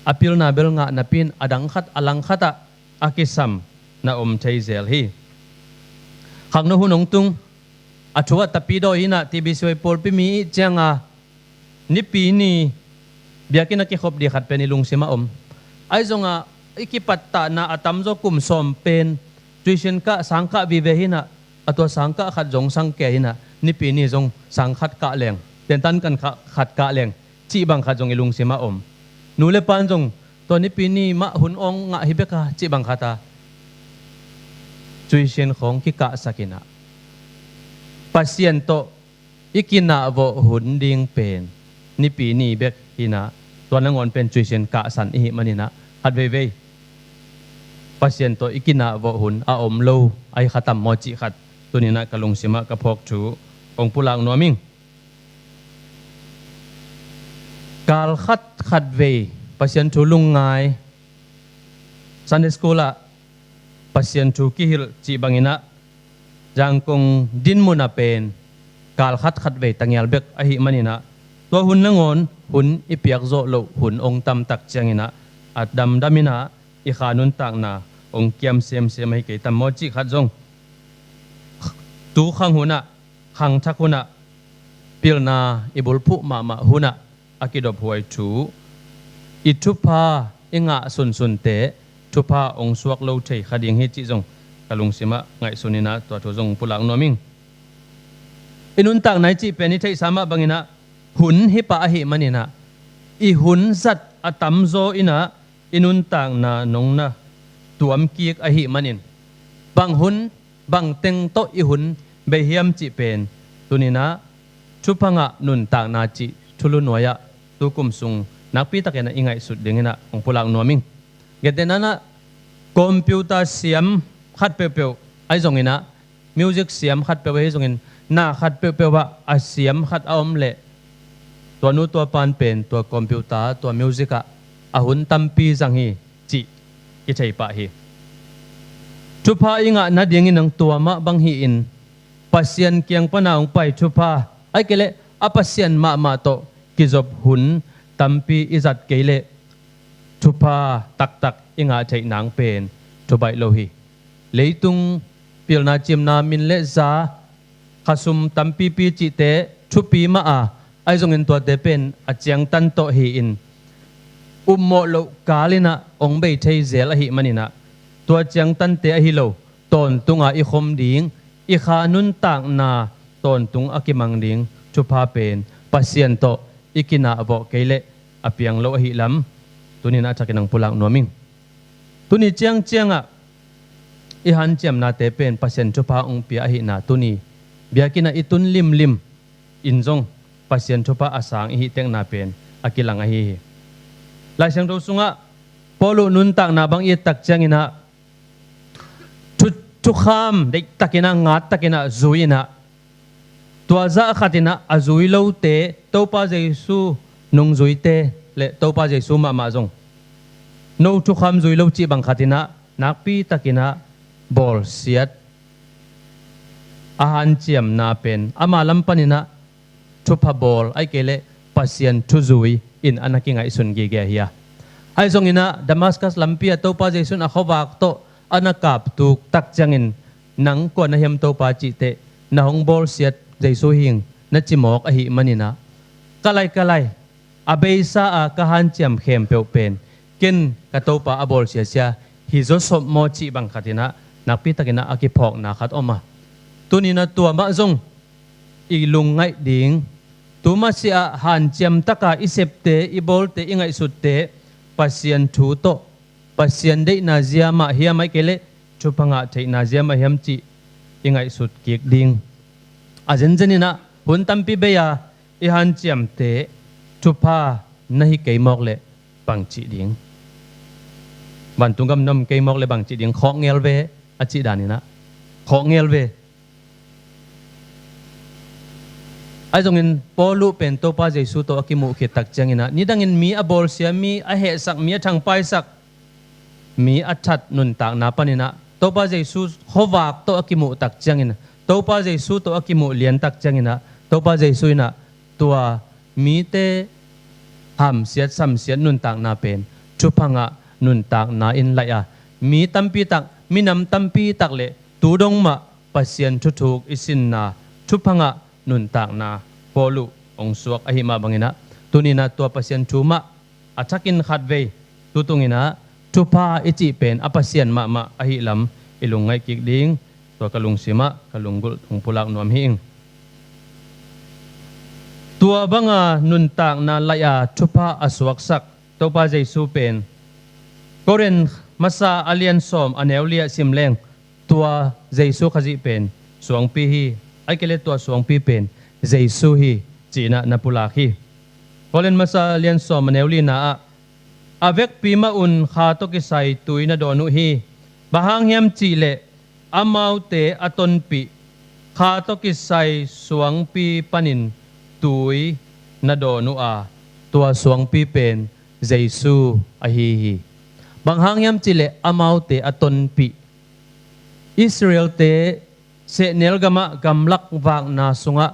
apil na bel nga na pin adang khat alang khata akisam na om thei zel hi khang no hunong tung achua tapido hina tibisoi polpimi changa nipini biakin na kikhop di khat penilung sima ai zonga ikipatta na atamzo kum som pen tuition ka sangka bibehina atwa sangka khat jong sangke hina nipini jong sangkhat ka leng ten tan kan khat ka leng chi bang khat jong ilung sima nule pan jong to nipini ma hun ong nga hibeka chi bang khata tuition khong ki ka sakina pasien to ikina vo hun ding pen nipini bek hinaตัวนังอนเป็นจุยเชนกะสันอิหิมันนี่นะฮัดเวเวปัสยันโตอิกินาโวหุนอาอมโลไอขัดตัมมอจิขัดตัวนี้นะกะลงสิมะกะพอกจูองปุลางนัวมิงกาลขัดเวปัสยันทูลุงไงซันเดสโกละปัสยันทูกิฮิลจิบังอินะจังคงดินมุนาเป็นกาลขัดเวตังยาลเบกอิหิมันนี่นะตัวหุ่นนังอนหุ่นอีเปียกโซโลหุ่นองตำตักเจียงนะอัดดำดำมินะอีขานุนตักนะองเกียมเสียมให้เกิดตำมอจิขัดจงตูขังหุ่นนะขังทักหุ่นนะพิลนาอิบุลพุมาหุ่นนะอากิดบหวยจูอิทุพาอิงะสุนเตทุพาองสวกโลเทขดิงเฮจิจงกะลุงสิมะไงสุนินะตัวทุจงปุลังนอมิงอินุนตักไหนจิเป็นนิเทศสามะบังอินะหุนฮิปะหิมันนี่นะอีหุนสัตอตัมโซอินะอินุนต่างนานงนะตัวมกีกอหิมันนินบางหุนบางเต็งโตอีหุนเบเฮียมจิเป็นตุนินะชุพังะนุนต่างนาจิทุลุนวะตุกุมซุงนักปีตะเกนะอิงไงสุดดึงนะองปุลังนัวมิงเกตนั้นนะคอมพิวเตอร์เสียมขัดเปียวไอซงอินะมิวสิกเสียมขัดเปียวไอซงอินหน้าขัดเปียวว่าอาเสียมขัดอมเละตัวนู้ตัวปานเป็นตัวคอมพิวเตอร์ตัวมิวสิกะอาหุนตัมปีสังฮีจิกิชัยปะฮีชุพาอิงะนัดยังอินังตัวมะบังฮีอินปัสยันเกียงปนาองไปชุพาไอเกเลอปัสยันมาโตกิจบหุนตัมปีอิจัดเกเลชุพาตักอิงะชัยนางเป็นชุบายโลฮีเลยตุงพิลนาจิมนามินเลซาขสุมตัมปีปีจิเตชุปีมาอาไอซงอินตัวเตเป็นอาเจียงตันโตฮีอินโมโลกาลินะองเบยเทเซลหิมันนี่นะตัวเจียงตันเตอหิโลตอนตุงอาอิคมดิงอิขานุนต่างนาตอนตุงอากิมังดิงชุพาเป็นปัสยันโตอิกินาอโบเกเลอเปียงโลหิลัมตุนี่นะจักนังปุลังนัวมิงตุนี่เจียงอ่ะอิฮันเจียมนาเตเป็นปัสยันชุพาองเปียหินาตุนี่เบียกินาอิตุนลิมอินจงปัสยันชุพาอาสางอิหิเตงนาเป็นอากิลังอหิลายเสียงเราสุงะพอลุนุนตักนาบางอีตักเจียงอินะทุกคำได้ตักินะงัดตักินะจุยนะตัวจะขัดนะอาจุยโลเตตัวป้าเจสูนงจุยเตเลตัวป้าเจสูมาจงนูทุกคำจุยโลจีบังขัดนะนักปีตักินะบอลเสียดอาหารเจียมนาเป็นอามาลัมปันินะทุบบอลไอเกเลปัสยันทุจุยอินอันนักงไอสุนเกียเฮียไอซงอินะดามัสกัสลัมปีตัวป้าเจสุนอขวากโตอันนักกับตุกตักจังอินนังกวนนะเฮมตัวป้าจิเตนะฮงบอลเสียดเจสุหิงนัจิมอกอหิมันนี่นะกะไลอาเบซาอากะฮันเจียมเข้มเปียวเป็นกินกะตัวป้าอบอลเสียฮิโซสมโมจิบังขัดนะนักปีตักินะอากิพอกนาขัดออกมาตัวนี้นะตัวมะจงอีลุงไงดิงตัวมาเสียหันเจียมตะกาอิเซปเตอิบอลเตอิงไงสุดเตปัสยันทูโตปัสยันได้นาเซียมาเฮียไม่เกเลชุพังอาเทนาเซียมาเฮียมจิอิงไงสุดเกียกดิงอาเจนเจนี่นะหุ่นตัมปีเบียอิหันเจียมเตชุพานาฮิเกยมอกเลบังจิดิงบันตุงกำนมเกยมอกเลบังจิดิงของเงลเวอาจิดานี่นะของเงลเวไอ้ตรงนี้พอลูเป็นตัวป้าเจสุตัวกิมุขิตักจังอินะนี่ดังอินมีอบอลเสียมีไอเหสักมีทางไปสักมีอัจฉรินุนต่างนาปนินะตัวป้าเจสุขวากตัวกิมุตักจังอินะตัวป้าเจสุตัวกิมุเลียนตักจังอินะตัวป้าเจสุอินะตัวมีเตห้ามเสียดซ้ำเสียดนุนต่างนาเป็นชุพังะนุนต่างนาอินไลอะมีตัมปีตักมีนำตัมปีตักเลตูดงมาปัสยันทุกอิสินนา ทุพังะนุนตากนาพอลุองสวกอหิมาบังอินะตุนินะตัวpasien cuma acakin khatve tutungina tupa ichi pen apasien ma ahi lam ilungai kik ding to kalung sima kalunggul tung pulak nuam hing tua banga nun tak na laya tupa aswak sak topa Jesu pen koren masa alien som aneulia simleng tua Jesu khaji pen suang pi hi ai kele tua suang pi pen Jesu hi china na pulak hi koren masa alien som aneuli na avek pima un kha to ki sai tuina donu hi bahang hiam chi le amau te aton pi kha to ki sai suang pi panin tui na donu tua suang pi pen Jesu a hi bahang hiam chi le amau te aton pi Israel te se nel gama gamlak wang na sunga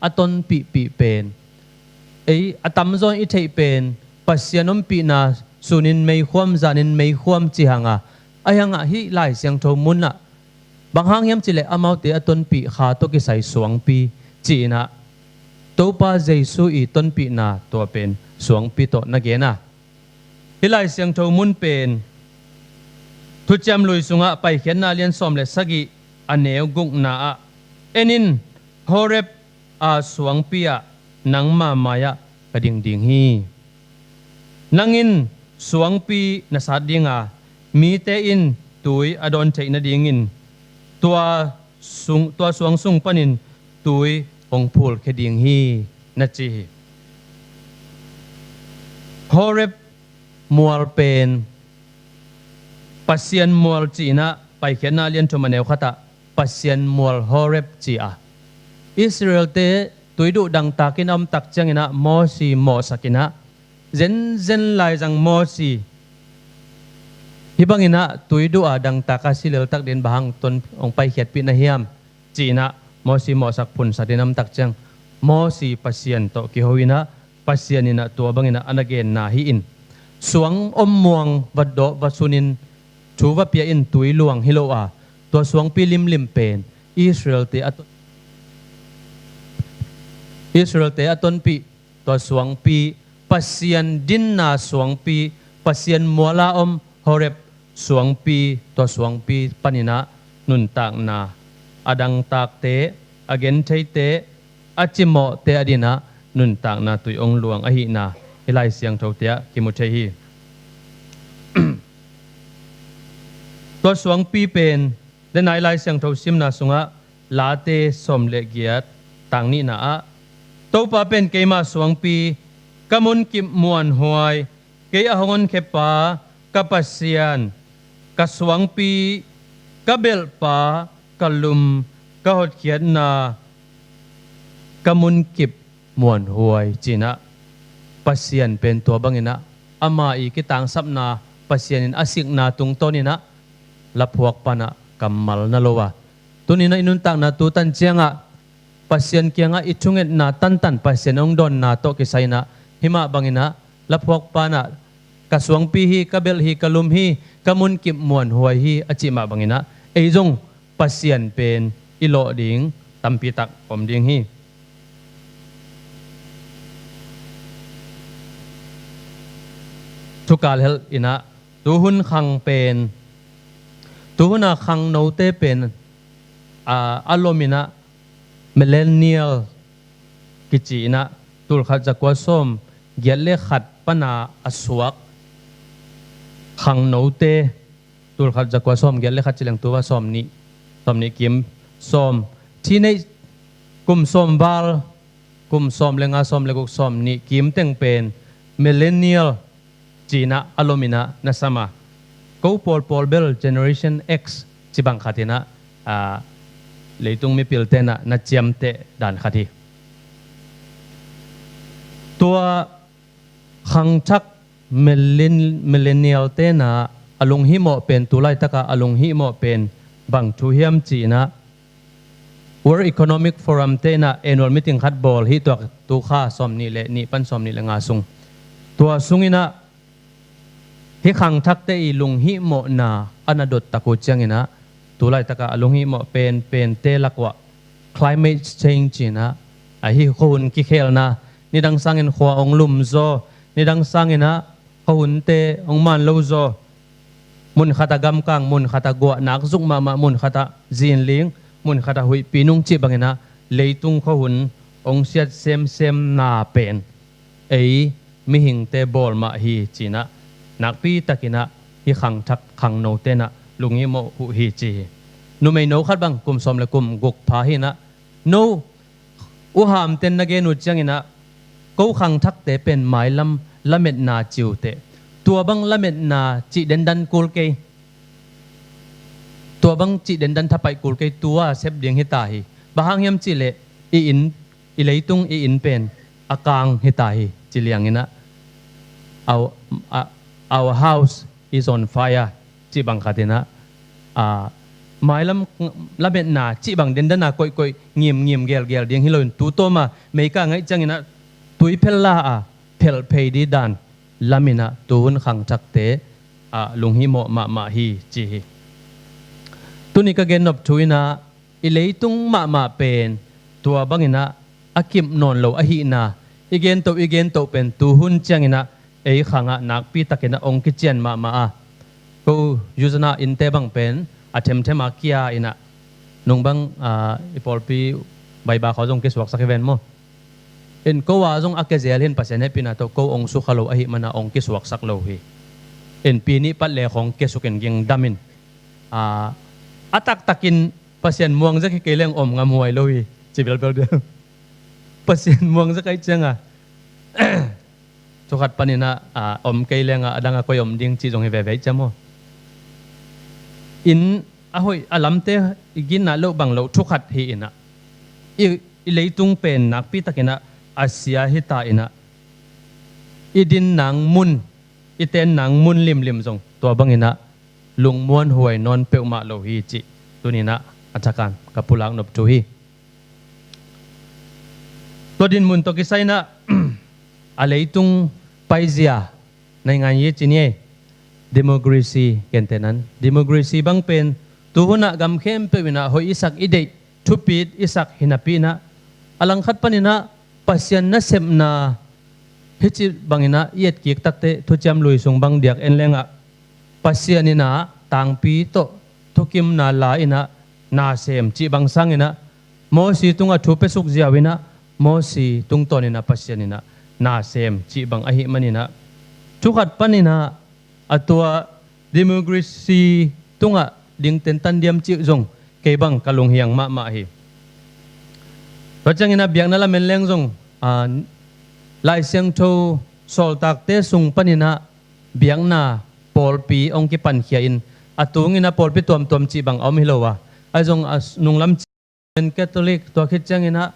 aton pi pen ei atam zon i thei pen pasianom pi na sunin mei khwam zanin mei khwam chi hanga ayanga hi lai siang tho munna banghang yam chile amau te aton pi kha to ki sai suang pi chi na topa Jesu i ton pi na to pen suang pi to na ge na hi lai siang tho mun pen thu cham lui sunga pai khen na lian som le sagi aneu gung na enin horep suang pi nang ma maya kading ding hi nangin suang pi na sa dinga mi te in tui adon thei na dingin tua suang sung panin tui ong phul ke ding hi na chi horep mual pen pasien mual chi na pai khena lian thomaneu khata pasien mual horep chi Israel te tuidu dang takin am tak changina mo si mo sakina zen lai jang mo si hibangina tuidu dang takasilel tak den bahang ton ong pai khiat pi na hiam china mo si mo sak phun sa dinam tak chang mo si pasien to ki hoina pasianina to bangina anagen na hi in suang muang vaddo vasunin chuwa pia in tui luang hiloa to suang pi lim pen Israel te aton pi to suang pi pasien din na suang pi pasien muala horep suang pi to suang pi panina nun tak na adang tak te again thei te achimo te adina nun tak na tui ong luang ahi na hilai siang tho tia kimu thei hi to suang pi pen denai lai siang tho sim na sunga late som le giat tang ni na topa pen keima suang pi kamun kim muan huai ke ahongon kepa kapasian kaswang pi kabel pa kalum kahot khiat na kamun kip muan huai china pasian pen to bangina ama i kitang sapna pasianin asik na tung tonina laphuak pana kamal na lowa tunina inuntang na tutan chianga pasien kianga ichunget na tan pasien ong don na to kisay na hima bangina laphuak pana kaswang pi hi kabel hi kalum hi kamun kip muan huai hi achima bangina eijong pasien pen ilo ding tampitak om ding hi tukal hel ina tuhun khang pen tuhuna khang no te pen alomina millennial kichi ina tul khat jakwa som gelle khat pana aswak khang no te tul khat jakwa som gelle khat chilang tuwa som ni kim som thine kum som bal kum som lenga som leguk som ni kim teng pen millennial china alomina nasama ko pol bel generation x chibang khatina leitung mi piltena na chiamte dan khati tua khangchak millennial te na alung hi mo pen tulai taka alung hi mo pen bang thu hiam china World Economic Forum te na annual meeting khat bol hi tu kha som ni le ni pan som ni le nga sung tua sungina hi khang thak te i lung hi mo na anadot taku changina tulai taka alung hi mo pen te lakwa climate change na hi khun ki khel na ni dang sangin khwa ong lum zo ni dang sangin na khun te ong man lo zo mun khata gam kang mun khata gwa nak zuk ma mun khata zin ling mun khata hui pinung chi bangena leitung khun ong siat sem na pen ei mi hing te bol ma hi china nak pi takina hi khang thak khang no te na lungi mo hu hi chi nu mai no khat bang kum som le kum guk pha hi na no u ham ten na ge nu changina ko khang thak te pen mai lam lamet na chiu te tua bang lamet na chi den dan kul ke tua bang chi den dan thapai kul ke tua sep ding hi ta hi bahang yam chi le i in i leitung i in pen akang hi ta hi chi liang ina our house is on fire chi bang khatina mai lam lamet na chi bang den dan na koi ngiem gel ding hi loin tu to ma mei ka ngai changina tui phel la phel phei di dan lamina tun khang chak te lung hi mo ma hi chi hi tuni ka gen nop thuina i leitung ma pen tua bangina akim non lo a hi na igen to pen tu hun changina ei khanga nak pi takena ong ki chen ma ko yuzana in te bang pen athem thema kia ina nung bang ipol pi bai ba kho jong ke suak sak event mo in ko wa jong akezel hin pasen he pina to ko ong su khalo a hi mana ong ki suak sak lo hi in pi ni pat le khong ke suken ging damin atak takin pasien muang za ke leng om nga muai lo hi chibel bel de pasien muang za kai changa to khat panina om ke leng adanga ko om ding chi jong he ve chamo in ahoi alamte igin na lo bang lo thukhat hi ina i leitung pen nak pi takina asia hita ina idin nang mun iten nang mun lim jong to bangina lung muan huai non peuma lo hi chi tunina achakan kapulang nop tu hi to din mun to kisaina a leitung paizia nai ngan ye chinie democracy kentenan democracy bang pen tuhuna gam khem pe wina hoi isak idei thupit isak hinapina alang khat panina pasien na semna hichi bangina yet ki takte thucham lui sung bang diak en lenga pasianina tangpi to thukim na la ina na sem chi bang sangina mo si tunga thupe suk jiawina mo si tung tonina pasianina na sem chi bang ahi manina thukhat panina atua democracy tunga ding ten tan diam chi jong ke bang kalung hiang ma hi Rachangina biang na la menleng zong lai siang tho sol tak te sung panina biang na pol pi ong ki pan khia in atungina pol pi tom chi bang om hilowa ai zong nung lam chen catholic to khit changina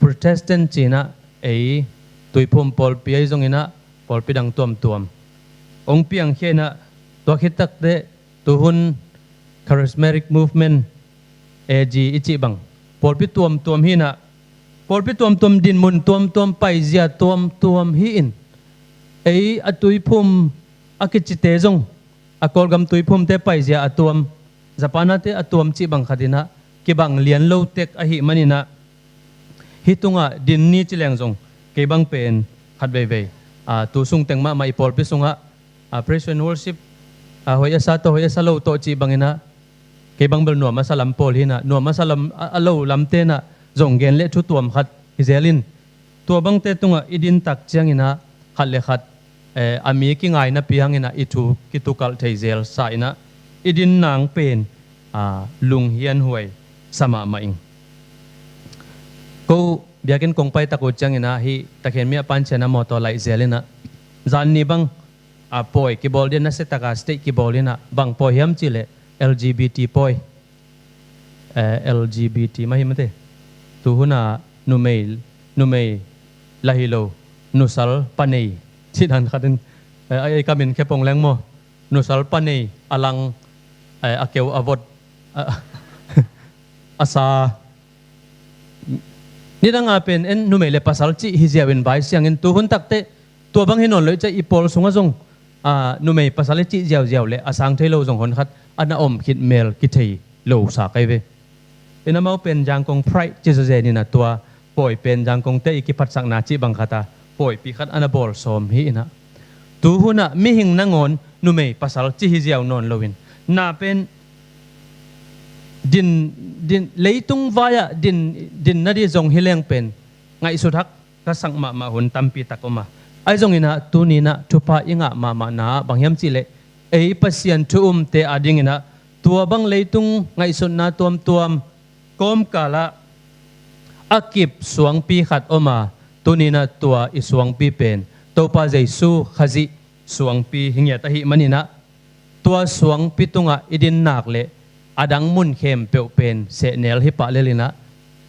protestant china ei tuipum pol pi ai zong ina pol pi dang tom ong piang khena to khit tak te tuhun charismatic movement AG ichi bang pol pi tuam hina pol pi tuam din mun tuam pai zia tuam hi in ei atui phum akichite jong akol gam tui phum te pai zia atuam japana te atuam chi bang khadina ki bang lian lo tek a hi manina hitunga din ni chileng jong ke bang pen khat ve tu sung tengma mai pol pi sunga praise and worship hoya sa lo to chi bangina ke bang bel no masalam pol hina no masalam alo lamte na jong gen le thu tuam khat izelin to bang te tunga idin tak chiangina khat le khat ami ki ngai na piangina itu kitukal theizel sa ina idin nang pen lung hian huai sama maing ko biakin kong pai tako chiangina hi takhen mi pan chena moto lai zelina zan ni bang poi ki bol din na se taka state ki bolina bang po hiam chile LGBT poi LGBT mahimate tuhuna numei lahilo nusal panei chidan khatin ai kamin khepong lengmo nusal panei alang akeu avot asa nidanga pen en numei le pasal chi hiziawin bai siang en tuhun takte to bang hinon loi cha ipol sunga jong numei pasal chi jiaw le asang thailo jong hon khat ana om khit mel ki thei lo sa kai ve ina mau pen jang kong prai chi je ni na tua poi pen jang kong te ikipat sak na chi bang khata poi pi khat anabol som hi ina tu huna mi hing nangon nu mei pasal chi hi jiao non lowin na pen din leitung vaya din na di zong hileng pen ngai suthak ka sang ma hun tampi takoma ai zong ina tu ni na thupa inga ma na bangyam chi le ei pasian thu te ading ina tua bang leitung ngai sun na tuam kom kala akip suang pi khat oma tunina tua isuang pi pen topa jesu khazi suang pi hingya tahi manina tua suang pitunga idin nak le adang mun khem pe pen se nel hi pa lelina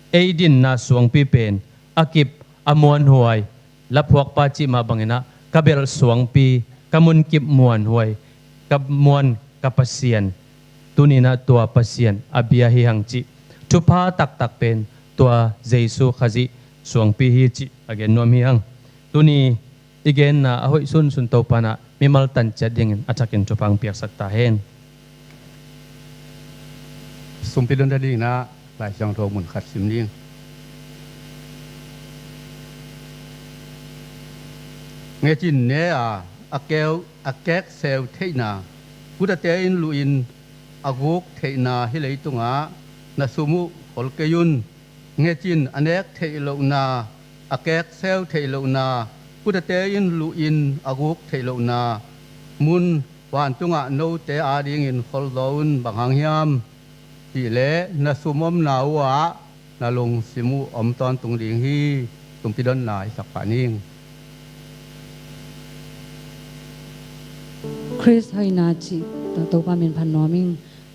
eidin na suang pi pen akip amuan huai laphuak pa chi ma bangina kabel suang pi kamun kip muan huai kamuan kapasian tunina tua pasien abia hi hangchi thupa tak pen tua jesu khazi suang pi hi chi again nom hi hang tuni igen na ahoi sun to pana mimal tan chading achakin chupang piak sakta hen sumpidon dali na lai chang ro mun khat sim ning nghe chin ne akek sel theina pudate in luin aguk theina hilei tunga na sumu holkeyun nghe chin anek theilo na akek sel theilo na pudate in luin aguk theilo na mun wan tunga no te ading in holdoun banghang hiam ti le na sumom na wa na long simu om ton tung ding hi tum pidon nai sak paning Chris Hainachi to pa min phan noming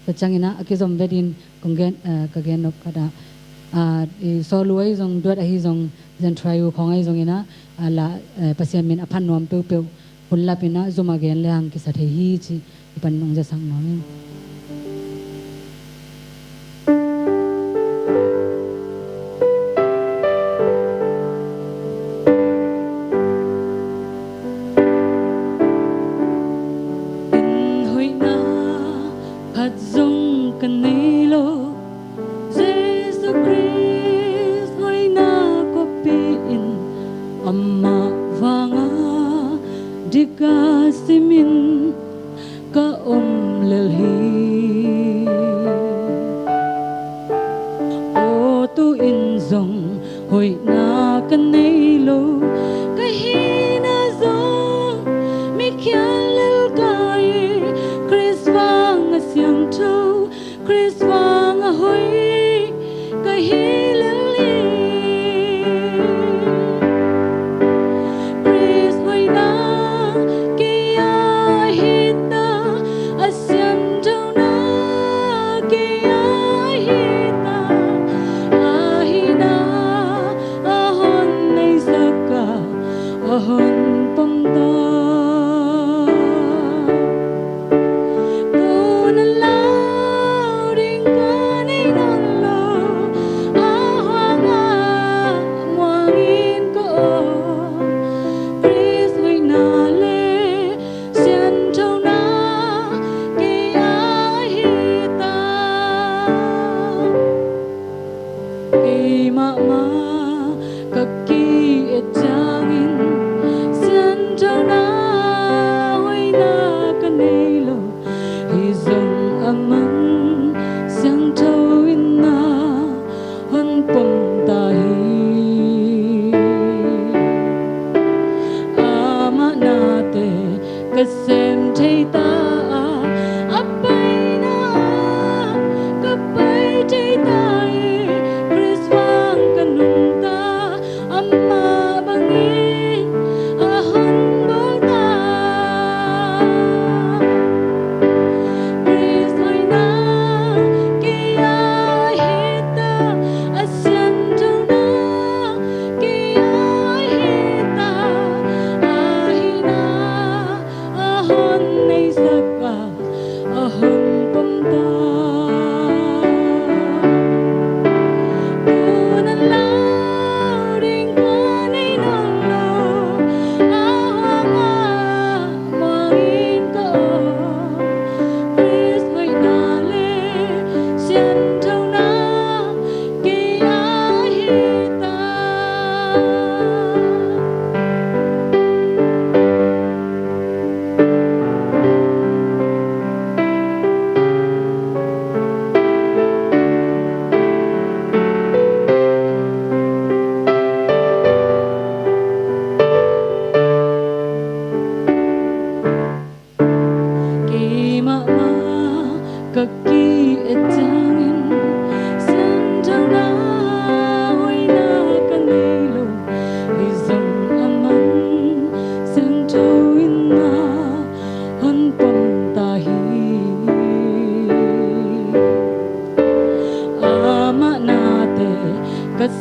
ta changina akizom bedin kongen kagen op kada so luai jong dot hi jong jan trayu khongai jong ina ala pasien min aphan nom pe hulla pina zuma gen lang ki sathe hi chi ipan nong ja sang noming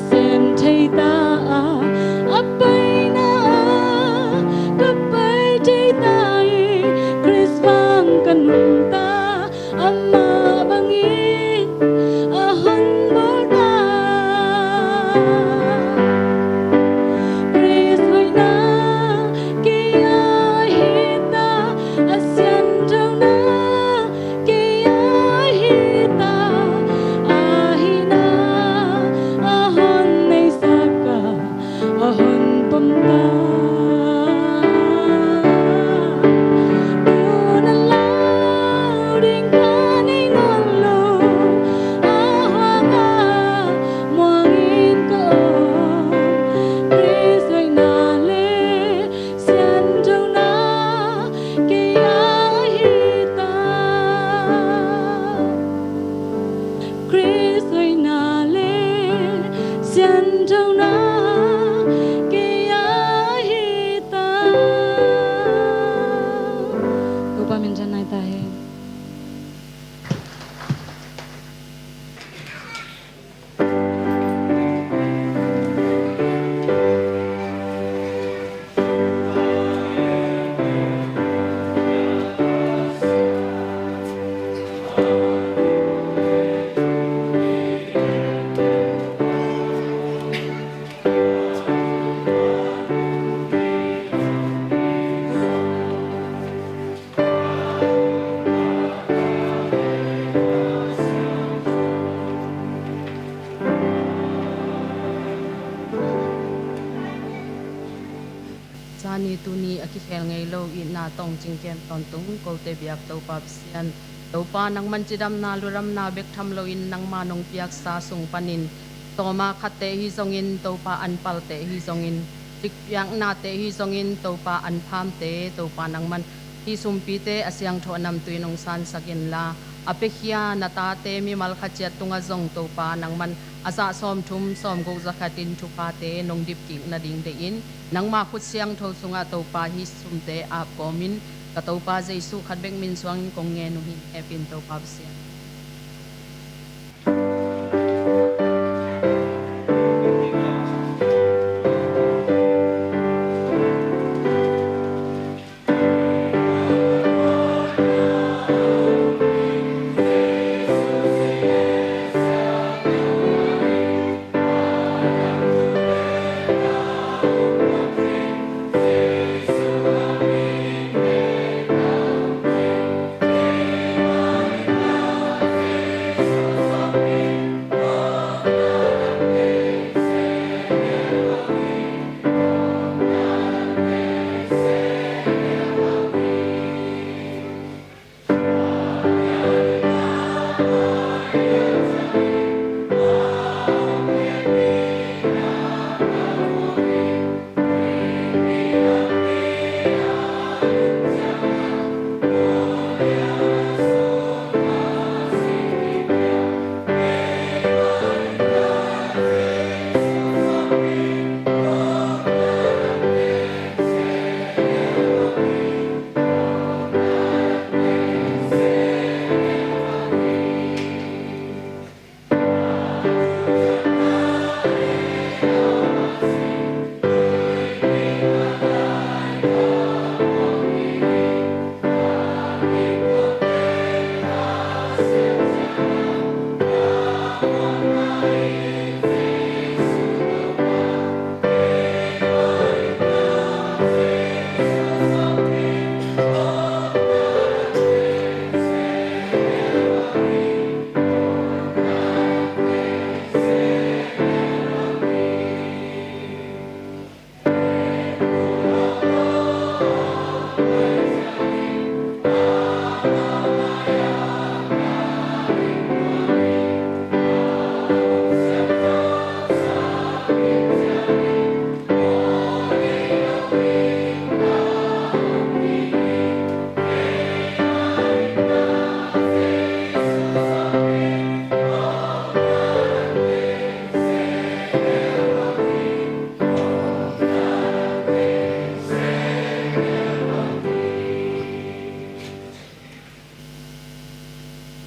sen thei ta apai na kapai thei ta Chris vang kanung ta ama bangi ahon bol ta Chris hoina kia hita asyan thau na kia hita ahina ahon nei saka ahon pamta tuna lau ding kani ngolo ahanga muangin ko Chris hoina le sian thau na kia hita Chris hoina le sian thau na kia hita Tupa min janai ta hai Chani tuni aki khel ngai lo I na tong ching kem ton tung ko te biak to pap sian to pa nang man chidam na luram na bek tham lo in nang ma nong piak sa sung panin to ma khate hi zongin to pa an pal te hi zongin tik piang na te hi zongin to pa an pham te to pa nang man hi sum pi te asyang tho nam tuinong san sakin la apekhia nata te mi mal khachia tunga zong to pa nang man asa som thum som go zakhatin thu pa te nong dip ki na ding de in nang ma khut siang tho sunga to pa hi sum te a pomin ka to pa jesu khat bek min swang kong nge no hi epin to pa sia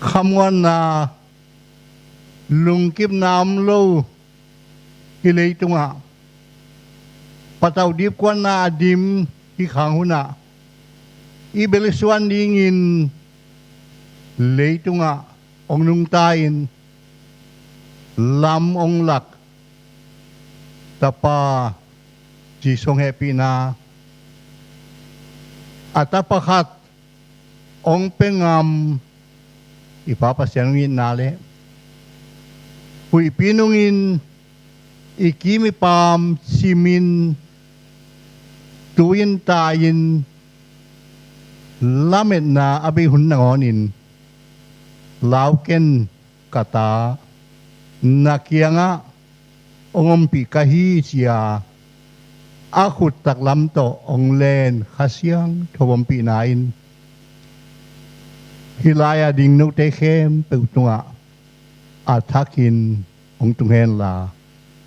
คำว่านาลุงกิบน้ำลู hilay ito nga patawdip ko na adim ikang huna ibeliswan dingin lay ito nga ong nung tain lam ong lak tapa jisong happy na at tapakat ong pengam ipapasyanungin nale hui pinungin ikimi pam simin tuyin tayin lamet na abay hunangonin lauken kata nakianga ongompi kahi siya akut taklam to ong len kasyang tawampi nain hilaya ding no tekem peutunga atakin ong tunghen la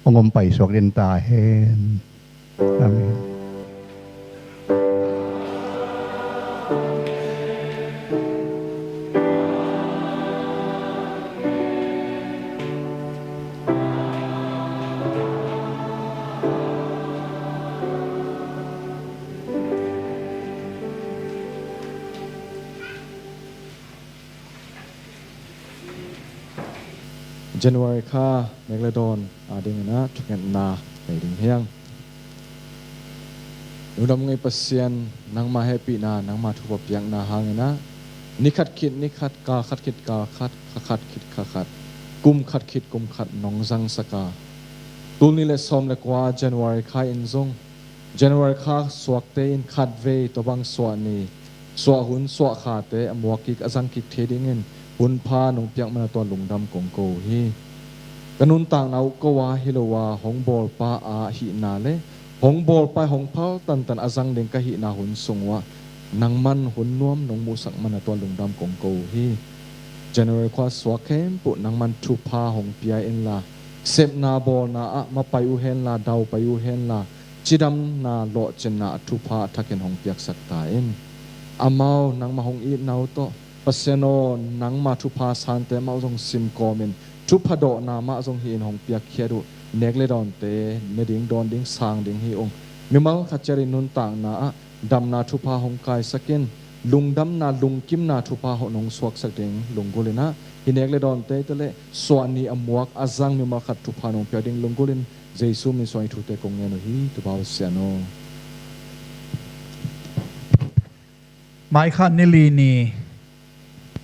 ongom pai sok den ta hen amen January ค่าเมกเลดอนดิ่งนะทุกอย่างนาในดิ่งเฮียงนูดำไงปัสเซียนนังมาแฮปปี้นานังมาทุบเปียงนาหางนะนิคัดคิดนิคัดกาคัดคิดกาคัดคัดคิดคัดกุมคัดคิดกุมคัดนองจังสกาตูนี่เลยซ้อมเลยกว่า January ค่าอินซง January ค่าสวกเตอินคัดเวตัวบางสวนีสวหุนสวขาเตอมัวกิกอจังกิกเทดิ้งเงินบุญพานงเปียกมันตัวหลงดำกงโกฮีกนุนต่างเอาก็ว่าฮิโลวาหงบอลปาอาหินาเลหงบอลไปหงเผาตันอาจังเด้งกะหินาหุนสงวะนังมันหุนน่วมนงมูสักมันตัวหลงดำกงโกฮีเจเนอเรควาสวะเข้มปุนังมันทุพาหงเปียเอ็นลาเซบนาบอลนาอะมาไปอุเฮนลาดาวไปอุเฮนลาจิดำนาโลเจนาทุพาทักเห็นหงเปียกสักตาเอ็นอามานังมาหงอีนาวโตปัสเซโนนังมาทุพาสันเตมาจงซิมกอมินทุพโดนามาจงหินหงเปียกเขียดุเนกเลดอนเตเมดิงดอนดิงสางดิงฮีองมิมังขัดเจรินุนต่างนาดำนาทุพาหงกายสักินลุงดำนาลุงกิมนาทุพาหงนงสวกสักดิงลุงกุลินะฮิเนกเลดอนเตเตเลสวานีอมวกอาจังมิมังขัดทุพานงเปียดิงลุงกุลินเจซูมิสวายทุเตกงเงนฮีตุบาวเซียโนไมคันนิลีนี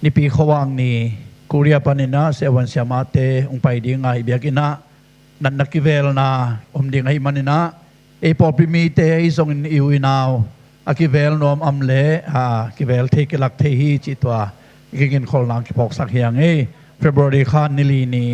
นิปีขวางนีกุเรียปานินะเสวันเสียมาเตองไปดีไงเบียกินะนันนักกิเวลนาดีไงมันนะเอปอปริมีเตไอทรงอิวอินาวอากิเวลนอมอัมเลกิเวลเทกิลักเทฮีจิตวากิกินคอลนังกิปอกสักอย่างเอเฟบรุรีคันนิลีนี